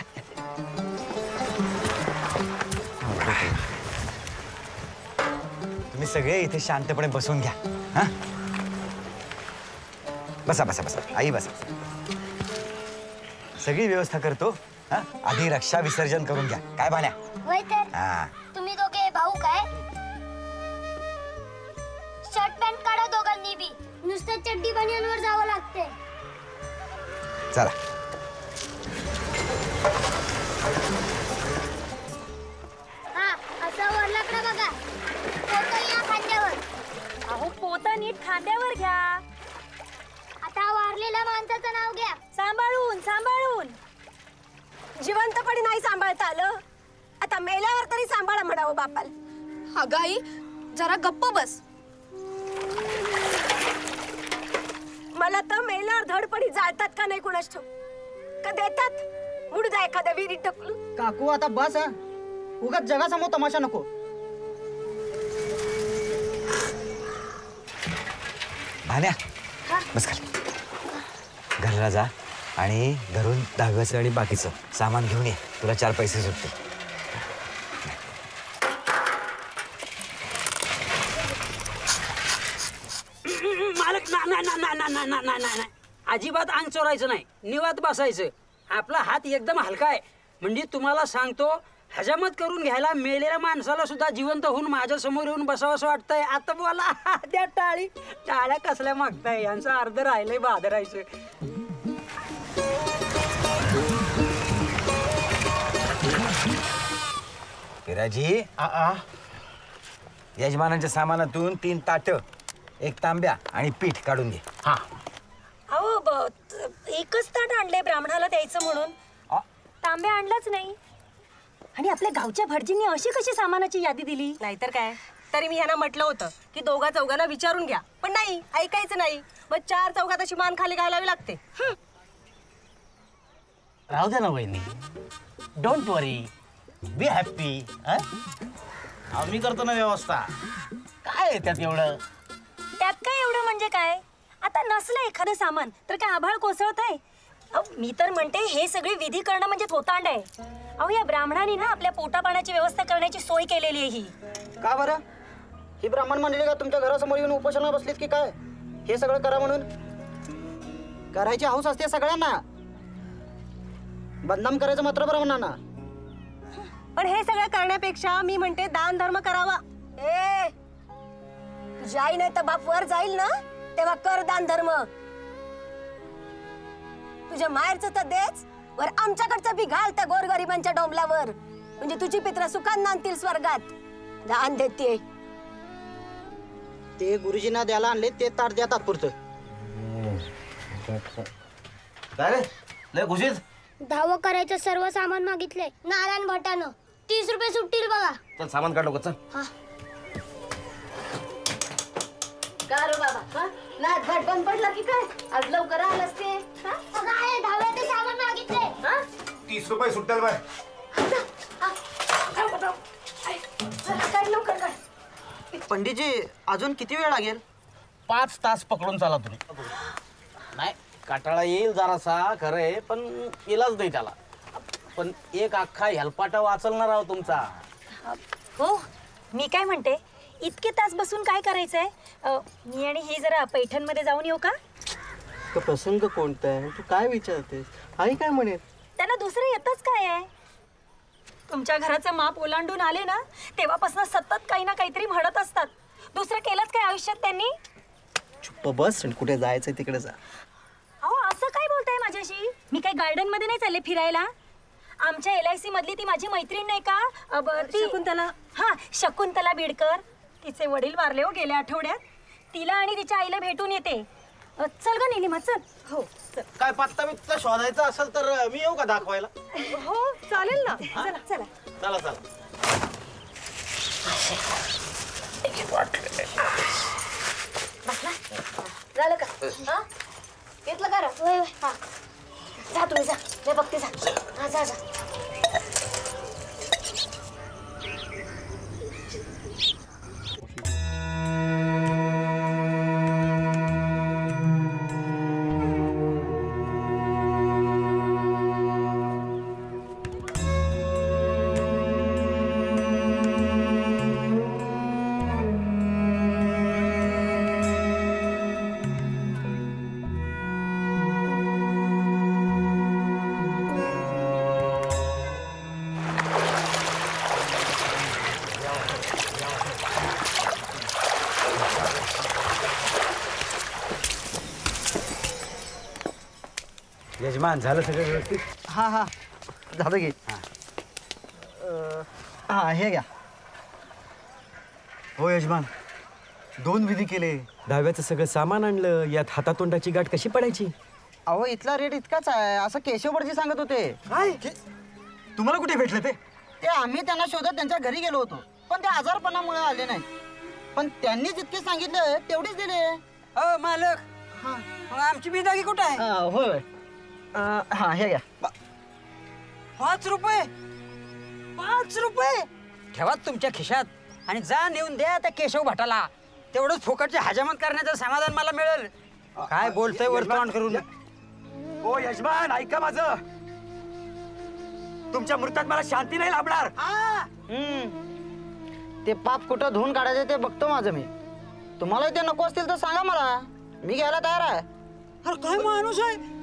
तुम्ही सगळे इथे शांतपणे बसून घ्या. बसा बसा बसा आई बसा. सगळी व्यवस्था करतो. आधी रक्षा विसर्जन करून घ्या. काय बाण्या? होय तर तुम्ही दोघे भाऊ काय? शर्ट पॅन्ट काढा दोघांनी बी. नुसतं चड्डी बनियानवर जावं लागते. चला. हा असं वरलाकडे बघा. पोतं या खांद्यावर. अहो पोतं नीट खांद्यावर घ्या. आता वारलेल्या माणसाचं नाव घ्या. सांभाळून सांभाळून. जिवंतपणी नाही सांभाळता आलं, आता मेल्यावर तरी सांभाळा म्हणावं बापाला. अगं आई जरा गप्प बस. मला तर मेल्यावर धडपडी जाळतात का नाही कुणाच ठाऊक. का देतात मुडदा एखाद्या विहिरीत ढकलून. काकू आता बस उगाच जगासमोर तमाशा नको. भान्या बस खाली. घरला जा आणि घरून 10व्याचं आणि बाकीचं सामान घेऊन ये. तुला 4 पैसे सुटतील. मालक नाही अजिबात अंग चोरायचं नाही. निवांत बसायचं. आपला हात एकदम हलका आहे. म्हणजे तुम्हाला सांगतो हजामत करून घ्यायला मेलेल्या माणसाला सुद्धा जिवंत होऊन माझ्या समोर येऊन बसावं असं वाटतंय. आता बोला त्या टाळ्या कसल्या मागताय. यांचं अर्ध राहिलंय बादरायचं. पिराजी यजमानांच्या सामानातून 3 ताटं, 1 तांब्या आणि पीठ काढून घे. अहो एकच ताट आणले ब्राह्मणाला द्यायचं म्हणून. तांब्या आणलाच नाही. आणि आपल्या गावच्या भटजींनी अशी कशी सामानाची यादी दिली? नाहीतर काय. तरी मी ह्यांना म्हटलं होतं की 2-4 विचारून घ्या, पण नाही ऐकायचं नाही. मग 4 चौघात अशी मान खाली घालावी लागते. राहू दे ना वहिनी. Don't worry, be happy. आम्ही करतो ना व्यवस्था. काय आहे त्यात एवढं? त्यात काय एवढं म्हणजे काय? आता नसलं एखादं सामान तर काय आभाळ कोसळत आहे? मी तर म्हणते हे सगळे विधी करणं म्हणजे थोतांड आहे. अहो या ब्राह्मणांनी ना आपल्या पोटापाण्याची व्यवस्था करण्याची सोय केलेली आहे. ही का बरं? ही ब्राह्मण मंडळी का तुमच्या घरासमोर येऊन उपोषणाला बसलीत की काय? हे सगळं करा म्हणून करायची हौस असते सगळ्यांना. बदनाम करायचं मात्र ब्राह्मणांना. पण हे सगळं करण्यापेक्षा मी म्हणते दान धर्म करावा. तुझी आई नाही तर बाप वर जाईल ना तेव्हा कर दान धर्म. तुझ्या माहेरचं तर देच, वर आमच्याकडचं बी घाल त्या गोरगरिबांच्या डोंबलावर. म्हणजे तुझी पित्र सुखात नांदतील स्वर्गात. दान देते ते गुरुजींना द्यायला आणले ते ताट द्या तात्पुरतं. काय रे लय खुशीत? 10वं करायचं सर्व सामान मागितलंय नारायण भटानं. 30 रुपये सुटतील बघा. चल सामान काढ लवकर. चल. का रे बाबा नाच घाट बंद पडला की काय? आज लवकर आलास ते. काय 10व्याचं सामान मागितलंय. 30 रुपये सुट्टेल बाय. पंडितजी अजून किती वेळ लागेल? 5 तास पकडून चाला तुम्ही. नाही काटाळा येईल जरासा खरं आहे, पण इलाज नाही त्याला. पण एक अख्खा हेलपाटा वाचलणार आहो तुमचा. हो मी काय म्हणते इतके तास बसून काय करायचंय? मी आणि ही जरा पैठणमध्ये जाऊन येऊ का? प्रसंग कोणता आहे? तू काय विचारतेस? आई काय म्हणेल? त्यांना दुसरं येतच काय आहे? तुमच्या घराचं माप ओलांडून आले ना तेव्हापासून सतत काही ना काहीतरी म्हणत असतात. दुसरं केलंच काय आयुष्यात त्यांनी? चुप्प बस आणि कुठे जायचंय तिकडे जा. अहो असं काय बोलताय माझ्याशी? मी काही गार्डन मध्ये नाही चालले फिरायला. आमच्या LIC मधली ती माझी मैत्रीण नाही का शकुंतला? हा शकुंतला बिडकर. तिचे वडील वारले हो गेल्या आठवड्यात. तिला आणि तिच्या आईला भेटून येते. चल ग नीलिमा चल. हो चल. काय पत्ता बित्ता शोधायचा असेल तर मी येऊ का दाखवायला? हो चालेल ना. चला चला. चला चला. बसला झालं का? हा घेतलं का रे? हा जा तुम्ही जा. मी बघते जा. हा जा जा. यजमान झालं सगळं व्यवस्थित? हा हा झालं घे. हा हे घ्या. हो यजमान, 2 विधी केले. दहाव्याचं सगळं सामान आणलं. यात हातातोंडाची गाठ कशी पडायची? अहो इथला रेट इतकाच आहे असं केशवभटजी सांगत होते. काय तुम्हाला कुठे भेटलं ते? ते आम्ही त्यांना शोधत त्यांच्या घरी गेलो होतो पण ते आजारपणामुळे आले नाही. पण त्यांनी जितके सांगितलं तेवढेच दिले. हो मालक. मग आमची बिदागी कुठं आहे? होय. हा हे घ्या. 5 रुपये. 5 रुपये ठेवा तुमच्या खिशात आणि जा नेऊन द्या त्या केशव भटाला. तेवढंच फुकटचे हजामत करण्याचं समाधान मला मिळेल. काय बोलतोय वर्तमान करून? ओ यजमान ऐका माझं. तुमच्या मृतात मला शांती नाही लाभणार. ते पाप कुठं धुवून काढायचं ते बघतो माझं मी. तुम्हाला ते नको असतील तर सांगा मला. मी घ्यायला तयार आहे. अरे काय माणूस आहे.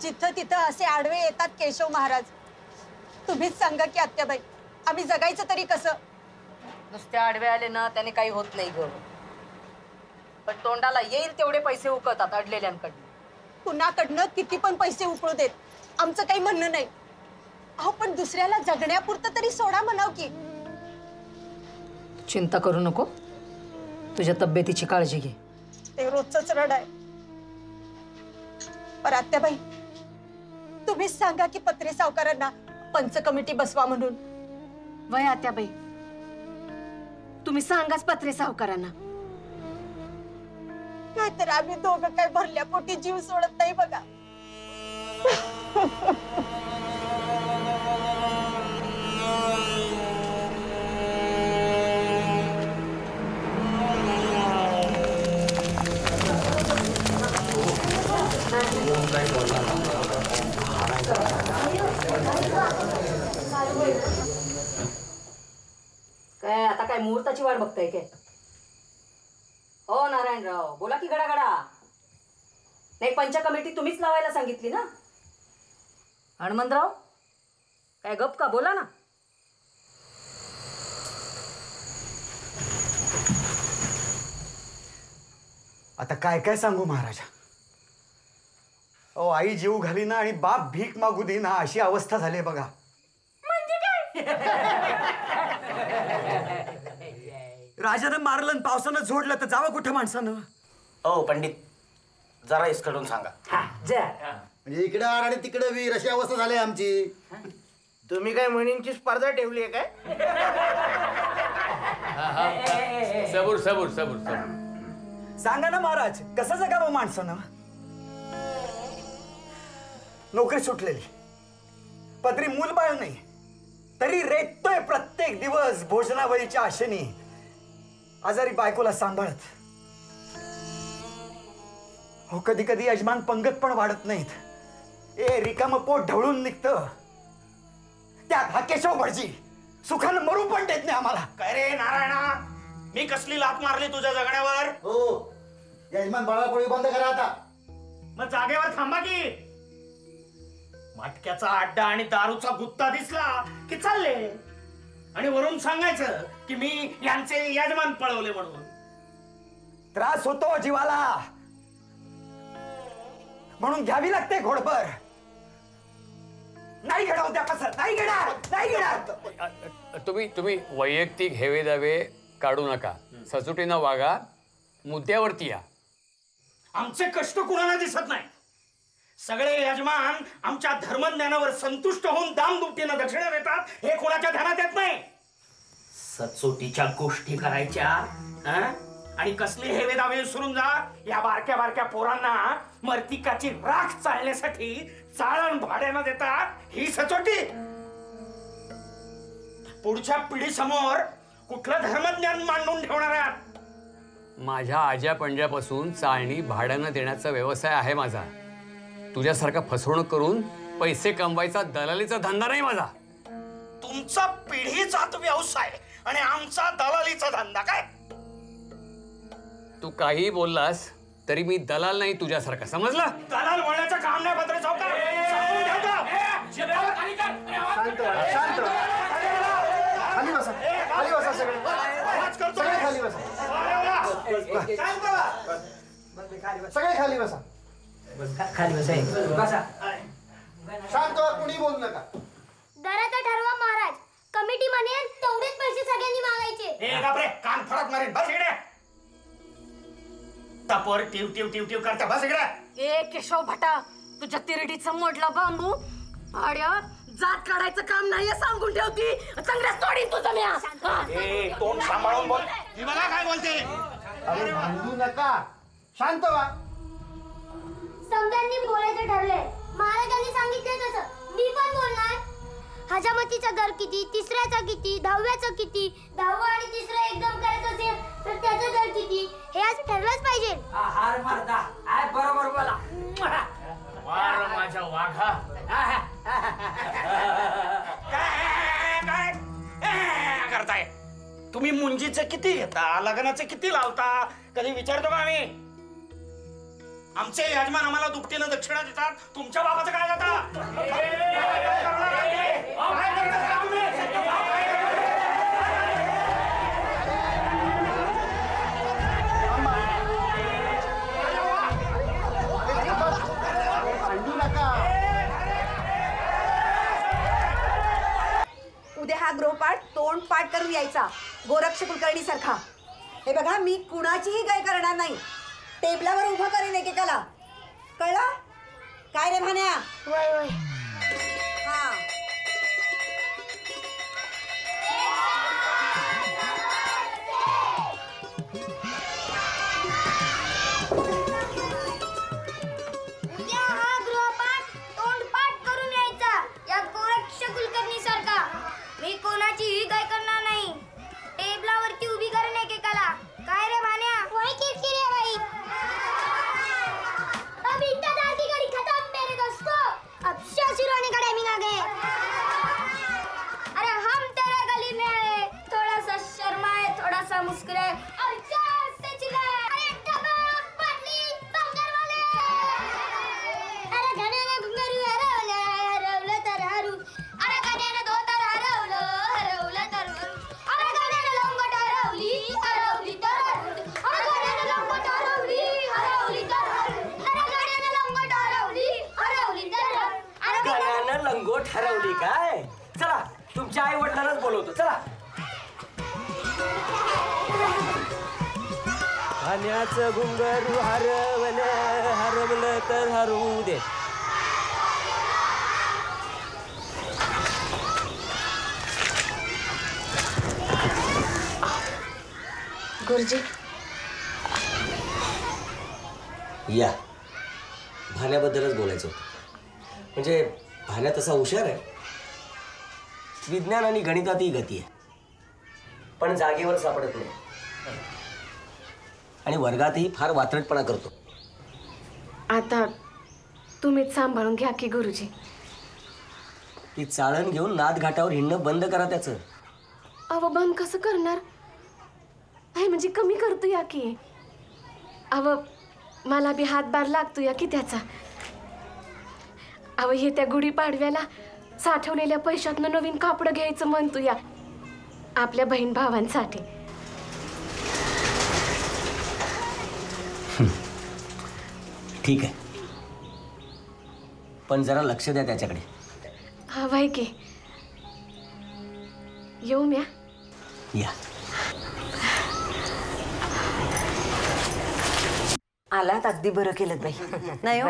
जिथं तिथं असे आडवे येतात केशव महाराज. तुम्हीच सांगा की आत्याबाई आम्ही जगायचं तरी कसं? नुसते आडवे आले ना त्याने काही होत नाही ग. पण तोंडाला येईल तेवढे पैसे उकळतात अडलेल्यांकडनं. कुणाकडनं किती पण पैसे उकळू देत आमचं काही म्हणणं नाही. अहो पण दुसऱ्याला जगण्यापुरतं तरी सोडा म्हणाव की. चिंता करू नको. तुझ्या तब्येतीची काळजी घे. ते रोजच रड आहे. पर आत्याबाई तुम्हीच सांगा की पत्रे सावकारांना पंच कमिटी बसवा म्हणून. वय आत्याबाई तुम्ही सांगाच पत्रे सावकारांना. नाहीतर आम्ही दोघं काय भरल्या पोटी जीव सोडत नाही बघा. काय आता काय मुहूर्ताची वाट बघताय काय? हो नारायणराव बोला की गडा गडा. नाही पंच कमिटी तुम्हीच लावायला सांगितली ना? हनुमंतराव काय गप का? बोला ना. आता काय काय सांगू महाराजा. अहो आई जीव घाली ना आणि बाप भीक मागू दे ना अशी अवस्था झाली बघा. राजानं मारलं आणि पावसानं झोडलं तर जावं कुठं माणसानं? हो पंडित जरा इसकडून सांगा. म्हणजे इकडे आड आणि तिकडे वीर अशी अवस्था झाली आमची. तुम्ही काय म्हणींची स्पर्धा ठेवली आहे काय? सबूर सबूर सबूर सबूर. सांगा ना महाराज कसं जगावं माणसानं? नोकरी सुटलेली, पदरी मूलबाळ नाही, तरी रेटतोय प्रत्येक दिवस भोजनावळीच्या आशेने, आजारी बायकोला सांभाळत. हो कधी कधी यजमान पंगत पण वाढत नाहीत. ए रिकामं पोट ढवळून निघतं. त्यात हा केशव भटजी सुखानं मरू पण देत नाही आम्हाला. काय रे नारायणा, मी कसली लात मारली तुझ्या जगण्यावर? हो यजमान बळापोळी बंद करा आता. मग जागेवर थांबा की. मटक्याचा अड्डा आणि दारूचा गुत्ता दिसला की चालले आणि वरून सांगायचं की मी यांचे यजमान पळवले म्हणून. त्रास होतो जीवाला म्हणून घ्यावी लागते घोडभर. नाही घेणार त्या कसं नाही घेणार नाही घेणार. तुम्ही वैयक्तिक हेवे दावे काढू नका. सचोटीनं वागा, मुद्द्यावरती या. आमचे कष्ट कुणाला दिसत नाही. सगळे यजमान आमच्या धर्मज्ञानावर संतुष्ट होऊन दामदुपटीनं दक्षिणा देतात हे कोणाच्या ध्यानात येत नाही. सचोटीच्या गोष्टी करायच्या आणि कसले हेवे दावे विसरून जा. या बारक्या बारक्या पोरांना मर्तिकाची राख चालण्यासाठी चाळण भाड्यानं देतात ही सचोटी. पुढच्या पिढीसमोर कुठलं धर्मज्ञान मांडून ठेवणार आहात? माझ्या आज्या पंजापासून चाळणी भाड्यानं देण्याचा व्यवसाय आहे माझा. तुझ्यासारखा फसवणूक करून पैसे कमवायचा दलालीचा धंदा नाही माझा. तुमचा पिढीचाच व्यवसाय आणि आमचा दलालीचा धंदा काय? तू काही बोललास तरी मी दलाल नाही तुझ्यासारखा, समजला? दलाल म्हणण्याचं काम नाही पत्र चौका. खाली बसा, खाली बसा सगळे, सगळे खाली बसा, सगळे खाली बसा, खाली बसा. शांत व्हा, कुणी बोलू नका. दराचा ठरवा महाराज. कमिटी म्हणेल तेवढेच पैसे सगळ्यांनी मागायचे. बापरे, कान फरक मारेन. बस इकडे. तपोर टिव टिव टिव टिव करता. बस इकडे. ए केशव भटा, तुझ्या तिरडीचा मोडला बांबू भाड्या जात काढायचं काम नाहीये सांगून ठेवती. चांगल्या सोडी तुझं म्या. तोंड सांभाळून बोल. ही मला काय बोलते? अरे भांडू नका, शांत व्हा. समजांनी बोलायचं ठरलंय. महाराजांनी सांगितलंय तसं मी पण बोलणार. हजामतीचा दर किती, तिसऱ्याचा किती, दहाव्याचा किती, 10वा आणि तिसरा एकदम करायचं असेल तर त्याचा दर किती हे आज ठरलंच पाहिजे. हार मारता बरोबर बोला. वार माझ्या वाघा. काय करताय तुम्ही? मुंजीचं किती घेता, लग्नाचं किती लावता, कधी विचारतो का आम्ही? आमचे यजमान आम्हाला दुपटीनं दक्षिणा देतात, तुमच्या बाबाचं काय जाता? उद्या हा गृहपाठ तोंड पाठ करून यायचा, गोरक्ष कुलकर्णी सारखा. हे बघा, मी कुणाचीही काय करणार नाही. टेबलावर उभं करीन एकेकाला, कळलं? काय रे भान्या? वय वय. हा. उद्या हा गृहपाठ तोंड पाठ करून यायचा, या गोरक्ष कुलकर्णी सारखा. मी कोणाचीही काय करणार नाही. टेबलावरती उभी करेन एकेकाला. काय रे भान्या? वही किरकिरी है भाई. अब इंतजार की घड़ी खत्म मेरे दोस्तों. अब ससुर होने का टाइमिंग आ गया. अरे हम तेरे गली में आए, थोड़ा सा शर्माए, थोड़ा सा मुस्कुराए और जोर से चिल्लाए. अरे डबल पटली बंगर वाले. अरे घड्याने घुंगरू हरवलं, हरवलं तर हरू. अरे घड्याने धोतर हरवलं, हरवलं तर हरू. अरे घड्याने लंगोट हरवली, हरवली तर हरू. अरे घड्याने लंगोट हरवली, हरवली तर हरू. अरे घड्याने लंगोट हरवली, हरवली तर हरू. अरे गण्यानं लंगोट हरवली काय? चला तुमच्या आई वडिलांनाच बोलवतो. चला. पाण्याचं घुंगरू हरवलं, हरवलं तर हरवू दे. गुरुजी या भाण्याबद्दलच बोलायचं होतं. म्हणजे भाण्या तसा हुशार आहे, विज्ञान आणि गणितातही गती आहे, पण जागेवर सापडत नाही आणि वर्गातही फार वात्रटपणा करतो. आता तुम्हीच सांभाळून घ्या की गुरुजी. ती चाळण घेऊन नाद घाटावर हिंडणं बंद करा त्याचं. अव बंद कसं करणार? आहे म्हणजे कमी करतो या की. अव मला बी हातभार लागतो या की त्याचा. अव हे त्या गुढीपाडव्याला साठवलेल्या पैशातनं नवीन कापड घ्यायचं म्हणतो या आपल्या बहीण भावांसाठी. ठीक आहे, पण जरा लक्ष द्या त्याच्याकडे. हवाय की. येऊ म्या. या. आलात अगदी बरं केलं बाई. नाही हो?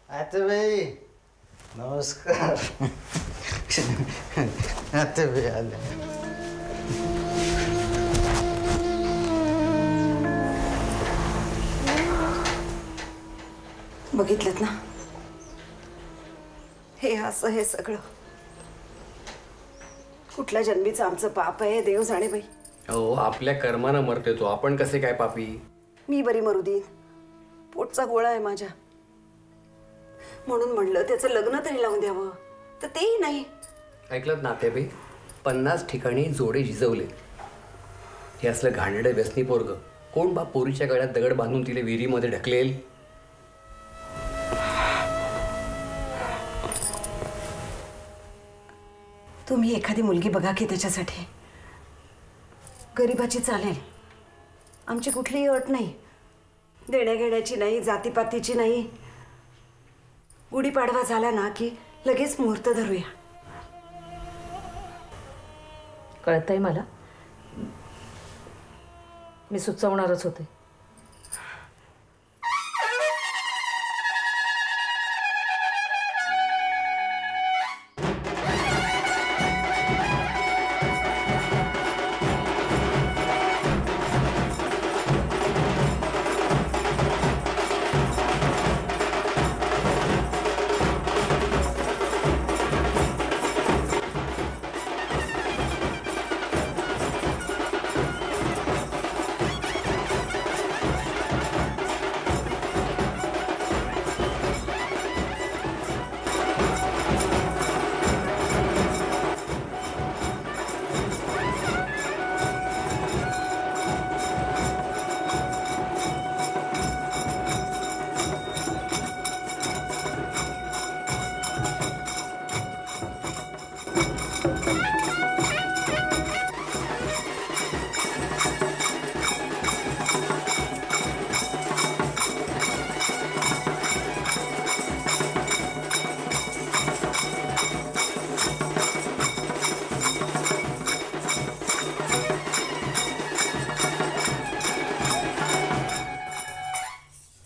आतेबाई नमस्कार. आतेबाई आले. बघितलं ना हे असं हे सगळं कुठल्या जन्मीचं आमचं पाप आहे देव जाणे बाई. अहो आपल्या कर्मानं मरते तो, आपण कसे काय पापी? मी बरी मरू देईन, पोटचा गोळा आहे माझ्या, म्हणून म्हणलं त्याचं लग्न तरी लावून द्यावं, तर तेही नाही. ऐकलं नातेबाई, 50 ठिकाणी जोडे झिजवले. हे असलं घाणेरडं व्यसनी पोरग कोण बा पोरीच्या गळ्यात दगड बांधून तिला विहिरीमध्ये ढकलेल? तुम्ही एखादी मुलगी बघा की त्याच्यासाठी. गरिबाची चालेल, आमची कुठलीही अट नाही, देण्याघेण्याची नाही, जातीपातीची नाही. गुढीपाडवा झाला ना की लगेच मुहूर्त धरूया. कळतंय मला, मी सुचवणारच होते.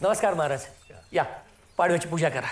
नमस्कार महाराज, या पाडव्याची पूजा करा.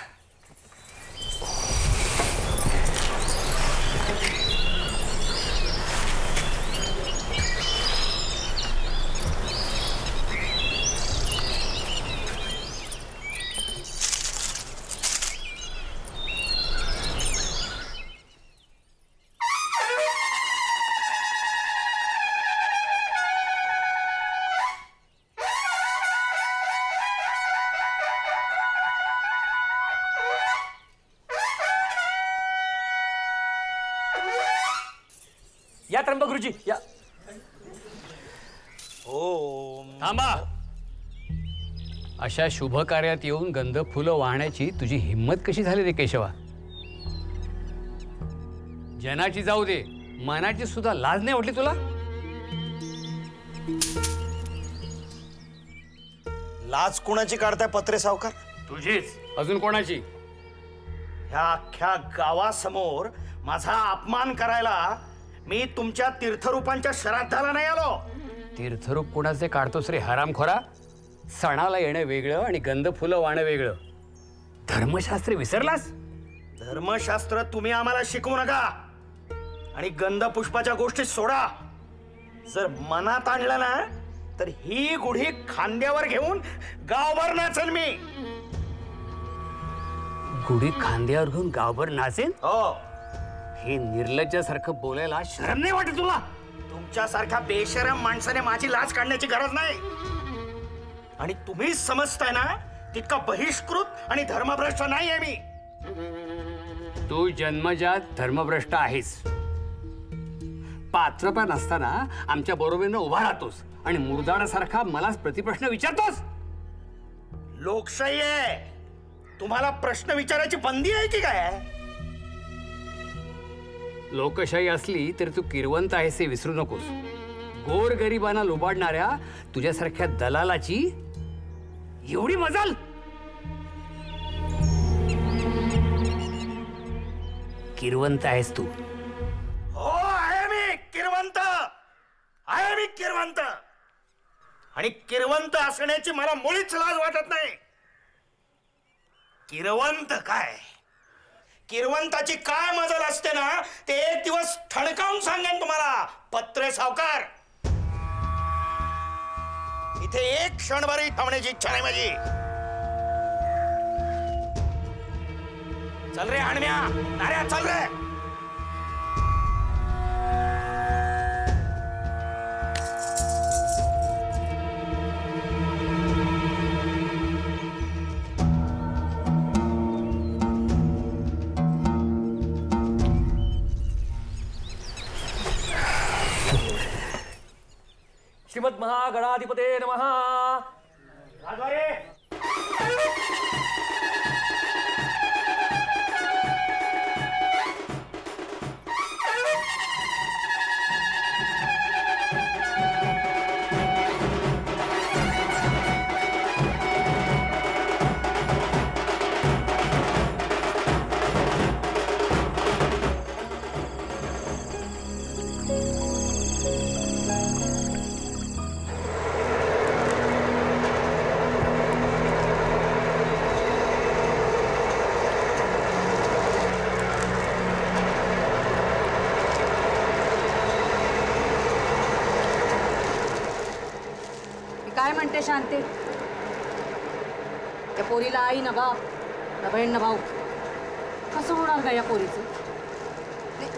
या त्र्यंबक गुरुजी या. थांबा. अशा शुभ कार्यात येऊन गंध फुलं वाहण्याची तुझी हिंमत कशी झाली रे केशवा? जनाची जाऊ दे, मनाची सुद्धा लाज नाही वाटली तुला? लाज कुणाची काढताय पत्रे सावकार? तुझीच. अजून कोणाची? ह्या अख्ख्या गावासमोर माझा अपमान करायला मी तुमच्या तीर्थरूपांच्या श्राद्धाला नाही आलो. तीर्थरूप कोणाचे काढतोस रे हरामखोरा? सणाला येणं वेगळं आणि गंध फुलं वाहणं वेगळं. धर्मशास्त्र विसरलास? धर्मशास्त्र तुम्ही आम्हाला शिकवू नका आणि गंध पुष्पाच्या गोष्टी सोडा. जर मनात आणलं ना तर ही गुढी खांद्यावर घेऊन गावभर नाचेल मी. गुढी खांद्यावर घेऊन गावभर नाचेल? हो. हे निर्लज्जासारखं बोलायला शरम नाही वाटत तुला? तुमच्यासारख्या बेशरम माणसाने माझी लाज काढण्याची गरज नाही. आणि तुम्हीच समजताय ना तितका बहिष्कृत आणि धर्मभ्रष्ट नाही आहे मी. तू जन्मजात धर्मभ्रष्ट आहेस. पात्रता नसताना आमच्या बरोबरीनं उभा राहतोस आणि मुरदाडासारखा मलाच प्रतिप्रश्न विचारतोस. लोकशाही आहे, तुम्हाला प्रश्न विचारायची बंदी आहे की काय? लोकशाही असली तरी तू किरवंत आहेस हे विसरू नकोस. गोरगरिबांना लुबाडणाऱ्या तुझ्यासारख्या दलालाची एवढी मजाल? किरवंत आहेस तू. हो आहे मी किरवंत. आहे मी किरवंत, आणि किरवंत असण्याची मला मुळीच लाज वाटत नाही. किरवंत काय, किरवंताची काय मजल असते ना, ते एक दिवस ठणकावून सांगेन तुम्हाला. पत्रे सावकार, इथे एक क्षणभरही थांबण्याची इच्छा नाही माझी. चल रे आणम्या, नाऱ्या चल रे. श्रीमद महागणाधिपते नमः. काय म्हणते शांती? या पोरीला आई ना बाप ना बहीण ना भाऊ, कसं होणार का या पोरीचं?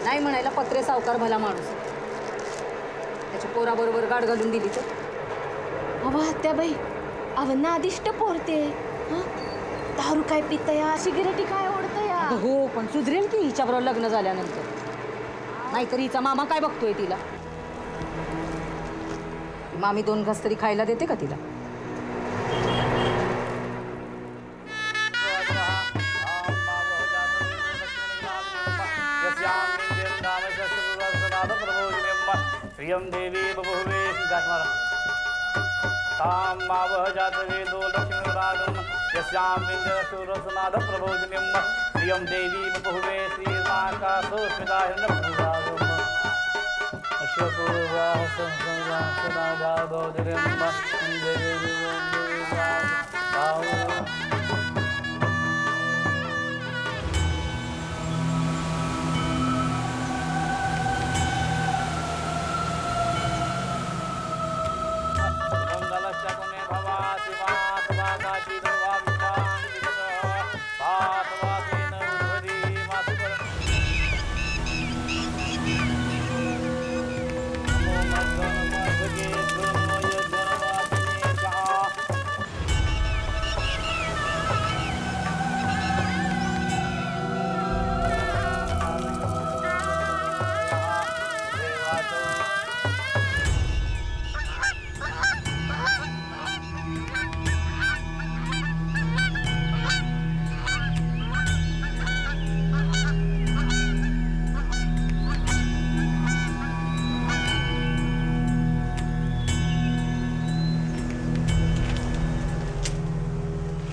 नाही म्हणायला पत्रे सावकार भला माणूस, त्याच्या पोराबरोबर गाठ घालून दिली तर. अहो आत्याबाई, अवन्ना आदिष्ट पोरते. दारू काय पितया, सिगरेटी काय ओढतया. हो, पण सुधरेल की हिच्याबरोबर लग्न झाल्यानंतर. नाहीतर हिचा मामा काय बघतोय तिला? मामी 2 घास तरी खायला देते का तिला? श्रियं देवी बभुवे गात्मारा ताम मावह जातवेदो लक्ष्मीरागम यस्यां विंध्यसूरसनाद प्रबोधिनीं श्रियं देवी बभुवे श्रीर्माकाशो स्मिताहिर्नभुरागम अश्वपूर्वाः संसदासनादादोदिरं देवी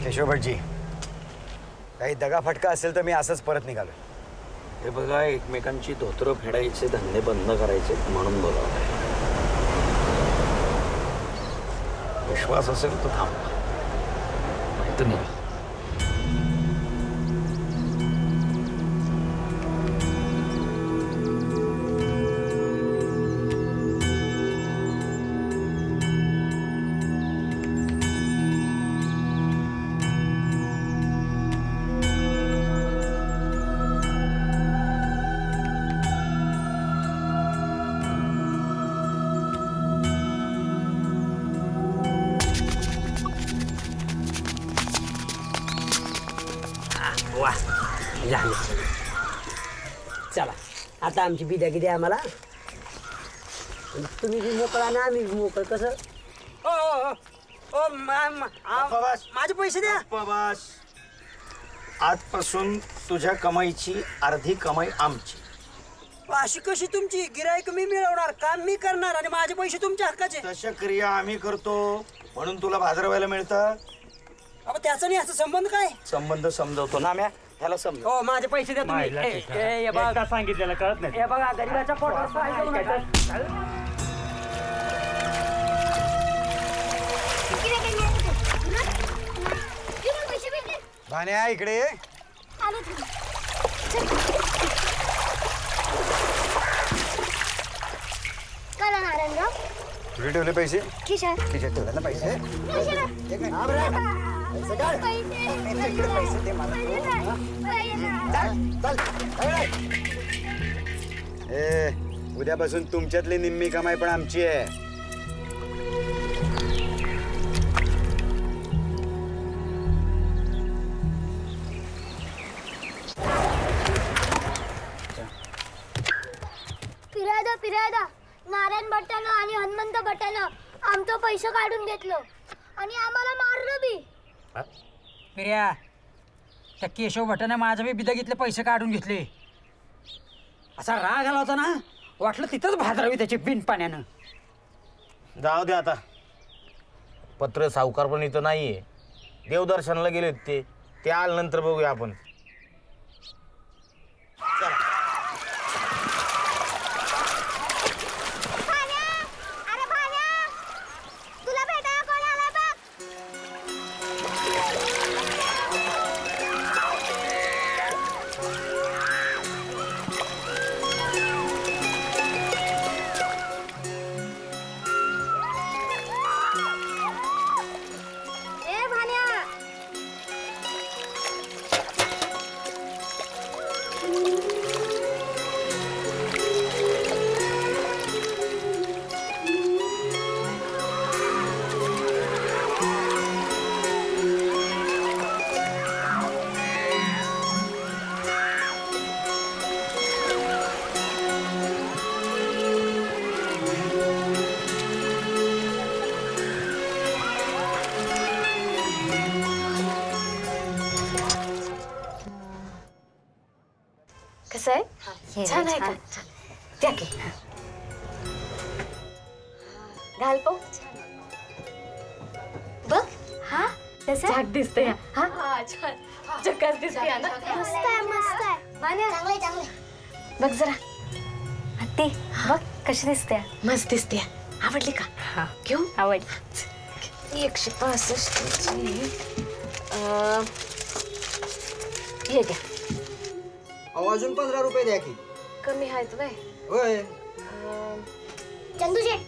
केशव भटजी, काही दगाफटका असेल तर मी असंच परत निघालो. हे बघा, एकमेकांची धोतरं फेडायचे धंदे बंद करायचे म्हणून बोलावं. विश्वास असेल तर थांब, माहिती नाही. चला आता आमची बिद्या किती आम्हाला, तुम्ही बी मोकळा ना आम्ही बी मोकळ. कसं माझे पैसे द्या. बस, आजपासून तुझ्या कमाईची अर्धी कमाई आमची. अशी कशी तुमची? गिराईक मी मिळवणार, काम मी करणार आणि माझे पैसे तुमच्या हक्काचे. तशा क्रिया आम्ही करतो म्हणून तुला भाजरवायला मिळतं. अहो त्याचा नाही, असं संबंध काय? संबंध समजवतो ना म्या, ह्याला समज. हो माझे पैसे द्या तुम्ही. सांगितलेलं कळत नाही. हे बघा, गरीबाच्या पोटात भाण्या इकडे. आलो करा नारायणराव. कुठे ठेवले पैसे? खिशात. खिशात ठेवले ना पैसे? ए, उद्यापासून तुमच्यातली निम्मी कमाई पण आमची आहे. फिरायदा नारायण भट्टानं आणि हनुमंत भट्टानं आमचं पैसे काढून घेतलं आणि आम्हाला मारलं बी. पिर्या, त्या केशव भट्टाने माझं बी बिदागीतले पैसे काढून घेतले. असा राग आला होता ना, वाटलं तिथंच भादरावी त्याची बिन पाण्यानं. जाऊ दे आता. पत्र सावकार पण इथं नाहीये. देवदर्शनाला गेले ते आल्यानंतर बघूया आपण. कसं आहे? छान आहे का? द्या की. घाल पाहू. बघ. हा छान दिसते. हा छान चकास दिसते. मस्त आहे मस्त आहे. चांगले चांगले. बघ जरा. हत्ती बघ कशी दिसते. मस्त दिसते. आवडली का? हा घेऊ. आवडली. 165 हे द्या. अजून 15 रुपये द्या की. कमी आहेत वय. होय. चंदू शेठ.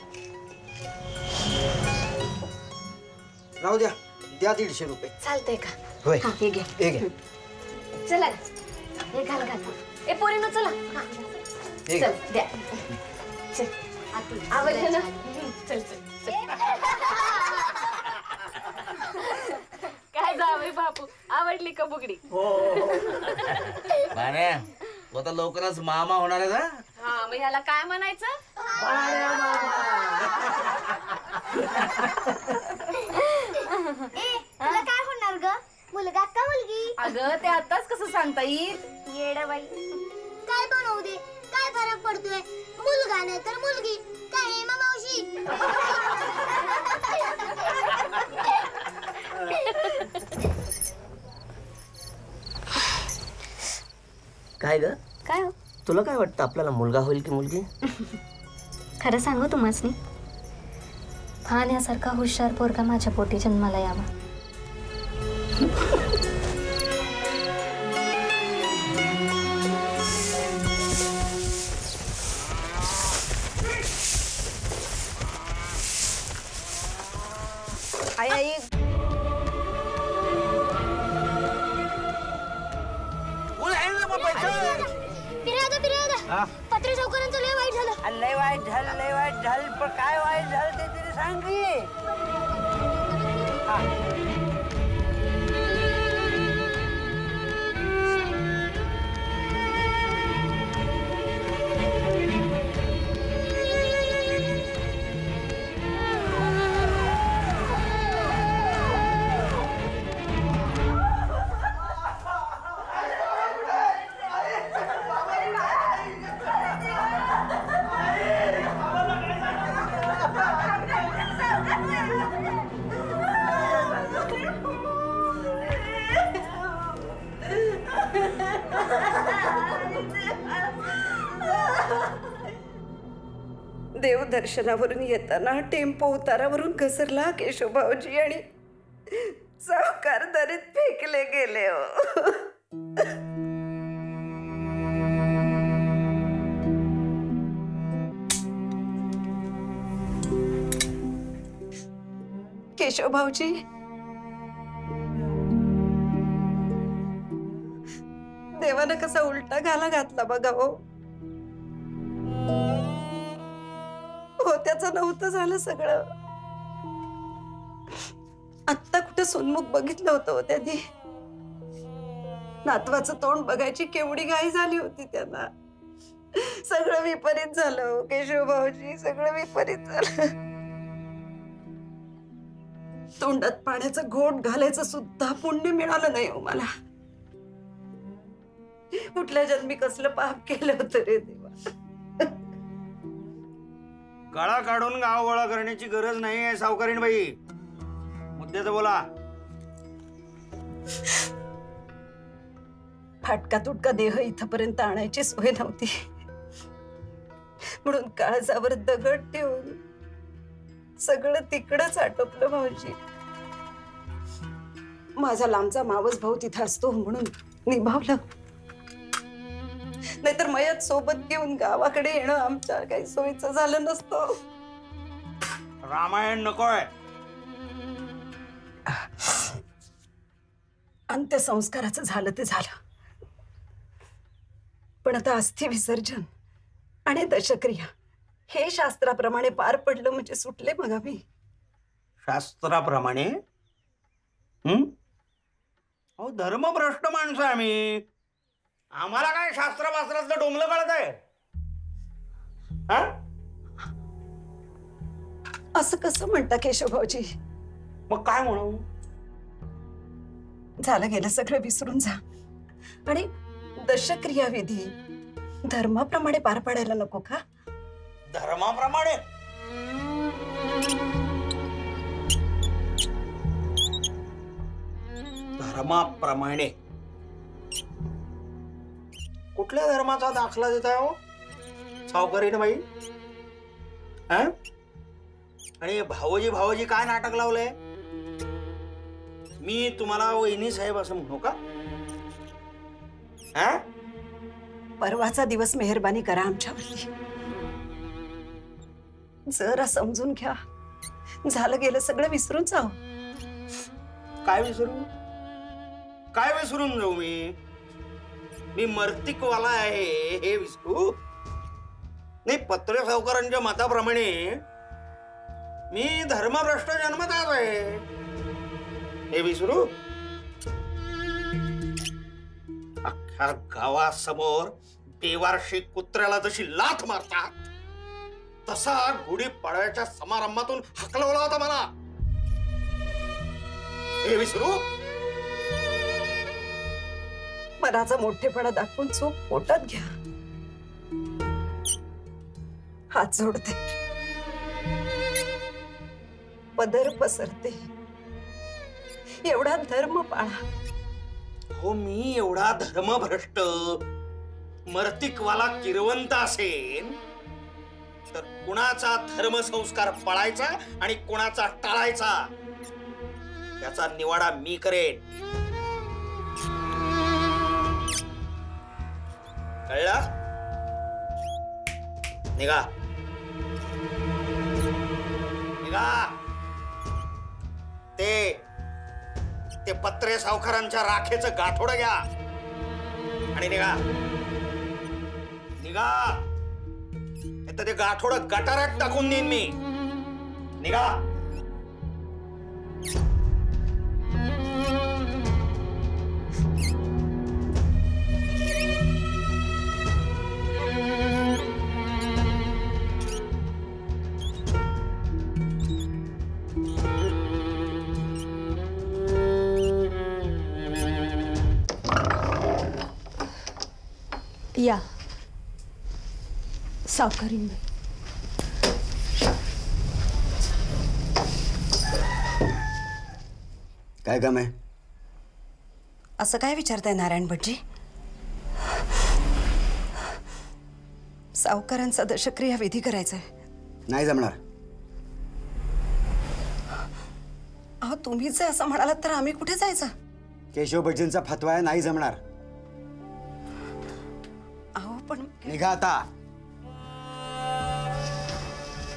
राहू द्या. द्या 150 रुपये. चालतंय का? होय. हे घे. हे घे. चला हे घाल घाल. ए पोरीनो चला. चल द्या. चल आवडलं ना. चल चल. काय जावई बापू, आवडली का बुगडी? हो. भाण्या, तू आता लवकरच मामा होणार आहे ना? हा, मग ह्याला काय म्हणायचं? तुला काय होणार ग? मुलगा का मुलगी? अगं ते आताच कसं सांगता येईल? येडबाई. काय बनवू दे, काय फरक पडतोय? मुलगा नाही तर मुलगी. काय आहे मावशी? काय ग? काय हो? तुला काय वाटतं आपल्याला मुलगा होईल की मुलगी? खरं सांगू तुम्हासनी, फान यासारखा हुशार पोरगा माझ्या पोटी जन्माला यावा. आई आई पत्र सावकारांचं लय वाईट झालं. लय वाईट झालं पण काय वाईट झालं ते तरी सांग की. देवदर्शनावरून येताना टेम्पो उतारावरून घसरला केशवभाऊजी आणि सावकार दरीत फेकले गेले हो. केशव भाऊजी, देवानं कसा उलटा घाला घातला बघा हो. त्याचं नव्हतं झालं सगळं. आत्ता कुठं सोनमुख बघितलं होतं हो त्यांनी. नातवाचं तोंड बघायची केवढी घाई झाली होती त्यांना. सगळं विपरीत झालं हो केशव भाऊजी, सगळं विपरीत झालं. तोंडात पाण्याचं घोट घालायचं सुद्धा पुण्य मिळालं नाही हो मला. कुठल्या जन्मी कसलं पाप केलं होतं रे देवा. गळा काढून गाव गोळा करण्याची गरज नाही आहे सावकारीण बाई. मुद्द्याचं बोला. फाटका तुटका देह इथपर्यंत आणायची सोय नव्हती, म्हणून काळजावर दगड ठेवून सगळं तिकडच आटोपलं भाऊजी. माझा लांबचा मावस भाऊ तिथं असतो म्हणून निभावलं. नाहीतर मयत सोबत घेऊन गावाकडे येणं आमच्या काही सोयीचं झालं नसतं. रामायण नकोय. अंत्यसंस्काराचं झालं ते झालं, पण आता अस्थि विसर्जन आणि दशक्रिया हे शास्त्राप्रमाणे पार पडलं म्हणजे सुटले मग आम्ही. शास्त्राप्रमाणे? अहो धर्मभ्रष्ट माणसं आम्ही. आम्हाला काय शास्त्रशास्त्रातलं डोंगलं कळत आहे? असं कसं म्हणता केशव भाऊजी? मग काय म्हणू? झालं गेलं सगळं विसरून जा आणि दशक्रिया विधी धर्माप्रमाणे पार पाडायला नको का? धर्माप्रमाणे? धर्माप्रमाणे कुठल्या धर्माचा दाखला देताय हो सावकारीण बाई? आणि भावोजी भावोजी काय नाटक लावलंय? मी तुम्हाला वहिनी साहेब असं म्हणू का? परवाचा दिवस मेहरबानी करा आमच्यावरती. जरा समजून घ्या. झालं गेलं सगळं विसरून जाऊ. काय विसरू? काय विसरून जाऊ मी? मी मर्तिकवाला आहे हे विसरू? नाही, पत्रे सावकारांच्या मताप्रमाणे मी धर्मभ्रष्ट जन्मताच आहे हे विसरू? अख्ख्या गावासमोर बेवारशी कुत्र्याला जशी लाथ मारतात तसा गुढी पाडव्याच्या समारंभातून हकलवला होता मला हे विसरू? मनाचा मोठेपणा दाखवून चूक पोटात घ्या. हात जोडते, पदर पसरते, एवढा धर्म पाळा. हो, मी एवढा धर्मभ्रष्ट मर्तिकवाला किरवंत असेन तर कुणाचा धर्मसंस्कार पाळायचा आणि कुणाचा टाळायचा याचा निवाडा मी करेन. कळला? निघा निघा. ते पत्रे सावकारांच्या राखेचं गाठोडं घ्या आणि निघा निघा. तर ते गाठोडं गटारात टाकून देईन मी. निघा. या सावकारीण बाई. काय काम आहे? असं काय विचारताय नारायण भटजी? सावकारांचा दशक्रिया विधी करायचा आहे. नाही जमणार. अहो तुम्हीच असं म्हणालात तर आम्ही कुठे जायचं? केशव भटजींचा फतवा आहे, नाही जमणार. अहो पण निघा आता.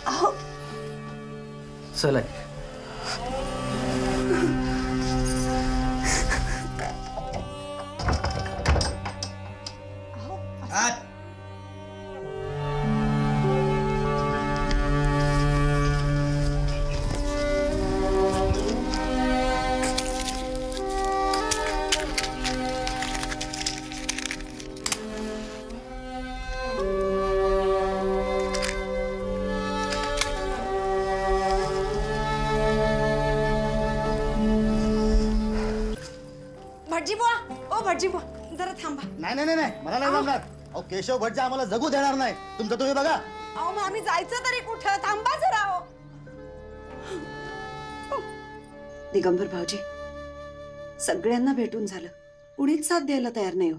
अहो चला. भटजी बुवा, ओ भटजी बुवा, जरा थांबा. नाही नाही नाही, मला नाही जमणार. अहो केशव भटजी आम्हाला जगू देणार नाही. तुमचं तुम्ही बघा. अहो मग आम्ही जायचं तरी कुठं? थांबा जरा. दिगंबर भाऊजी, सगळ्यांना भेटून झालं, कुणीच साथ द्यायला तयार नाही हो.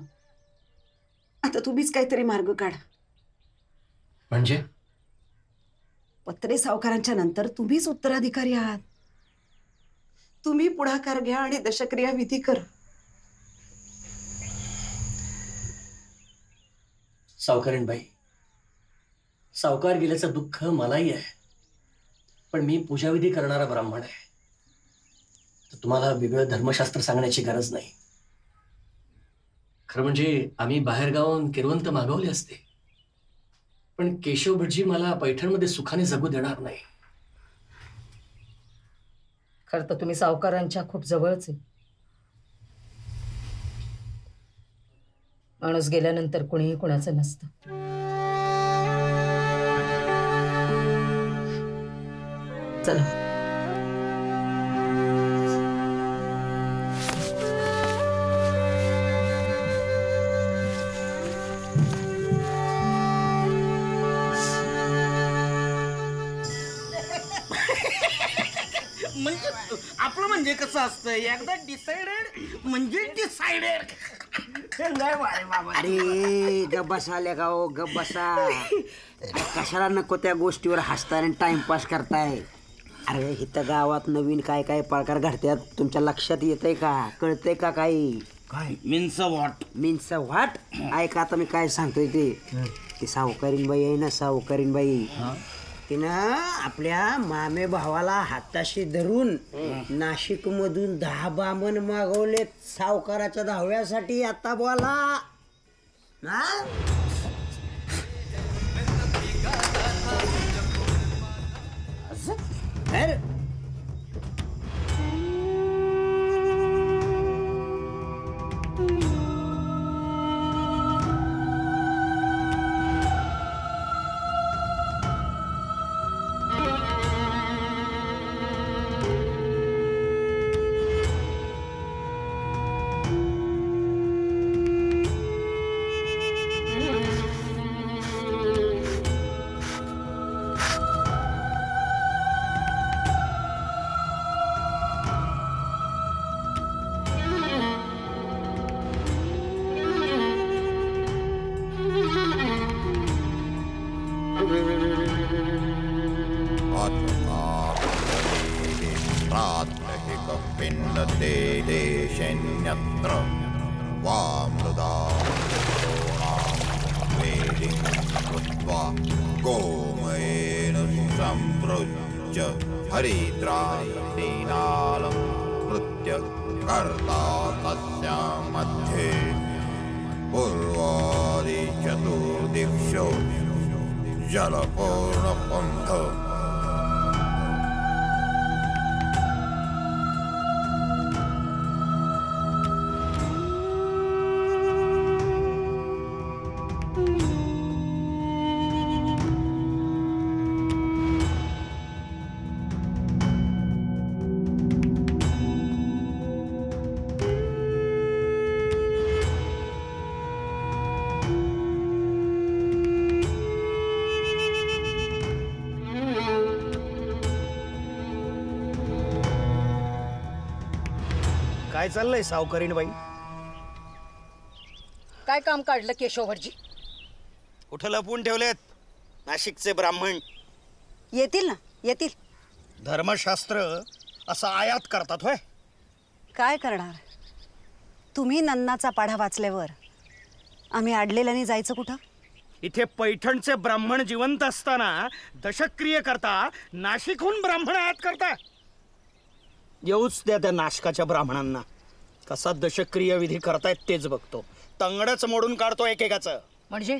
आता तुम्हीच काहीतरी मार्ग काढा. म्हणजे पत्रे सावकारांच्या नंतर तुम्हीच उत्तराधिकारी आहात. तुम्ही पुढाकार घ्या आणि दशक्रिया विधी करा. सावकारीणबाई, सावकार गेल्याचं दुःख मलाही आहे, पण मी पूजाविधी करणारा ब्राह्मण आहे. तर तुम्हाला वेगळं धर्मशास्त्र सांगण्याची गरज नाही. खरं म्हणजे आम्ही बाहेरगावून किरवंत मागवले असते, पण केशव भटजी मला पैठणमध्ये सुखाने जगू देणार नाही. खरं तर तुम्ही सावकारांच्या खूप जवळच आहे. माणूस गेल्यानंतर कुणीही कुणाचं नसतं. चला. म्हणजे आपलं म्हणजे कसं असतं, एकदा डिसाइडेड म्हणजे डिसाइडेड. अरे गप बसा लेका हो, गप बसा. कशाला नको त्या गोष्टीवर हसताय आणि टाइमपास करताय. अरे इथं गावात नवीन काय काय प्रकार घडतात, तुमच्या लक्षात येतंय का? कळतंय का काही? काय मीन्स व्हॉट? Means what? ऐका आता मी काय सांगतोय ते सावकारीन बाई आहे ना, सावकारीन बाई, तिनं आपल्या मामे भावाला हाताशी धरून नाशिक मधून 10 बामण मागवलेत सावकाराच्या दहाव्यासाठी. आता बोला ना. देशेन्यत्र वामृदा वेदिं कृत्वा गोमयेन सम्पृज्य हरिद्रादीनालं कृत्य कर्ता तस्यां मध्ये पूर्वादिचतुर्दिक्षु जलपूर्णपन्थ काय चाललंय सावकारीण बाई? काय काम काढलं केशव भटजी? कुठं लपवून ठेवलेत नाशिकचे ब्राह्मण? येतील ना, येतील. धर्मशास्त्र असं आयात करतात होय. काय करणार? तुम्ही नन्नाचा पाढा वाचल्यावर आम्ही अडलेल्याने जायचं कुठं? इथे पैठणचे ब्राह्मण जिवंत असताना दशक्रिये करता नाशिकहून ब्राह्मण आयात करता. येऊच त्या नाशकाच्या ब्राह्मणांना. कसा दशक्रिया विधी करतायत तेच बघतो. तंगडच मोडून काढतो एकेकाचं. म्हणजे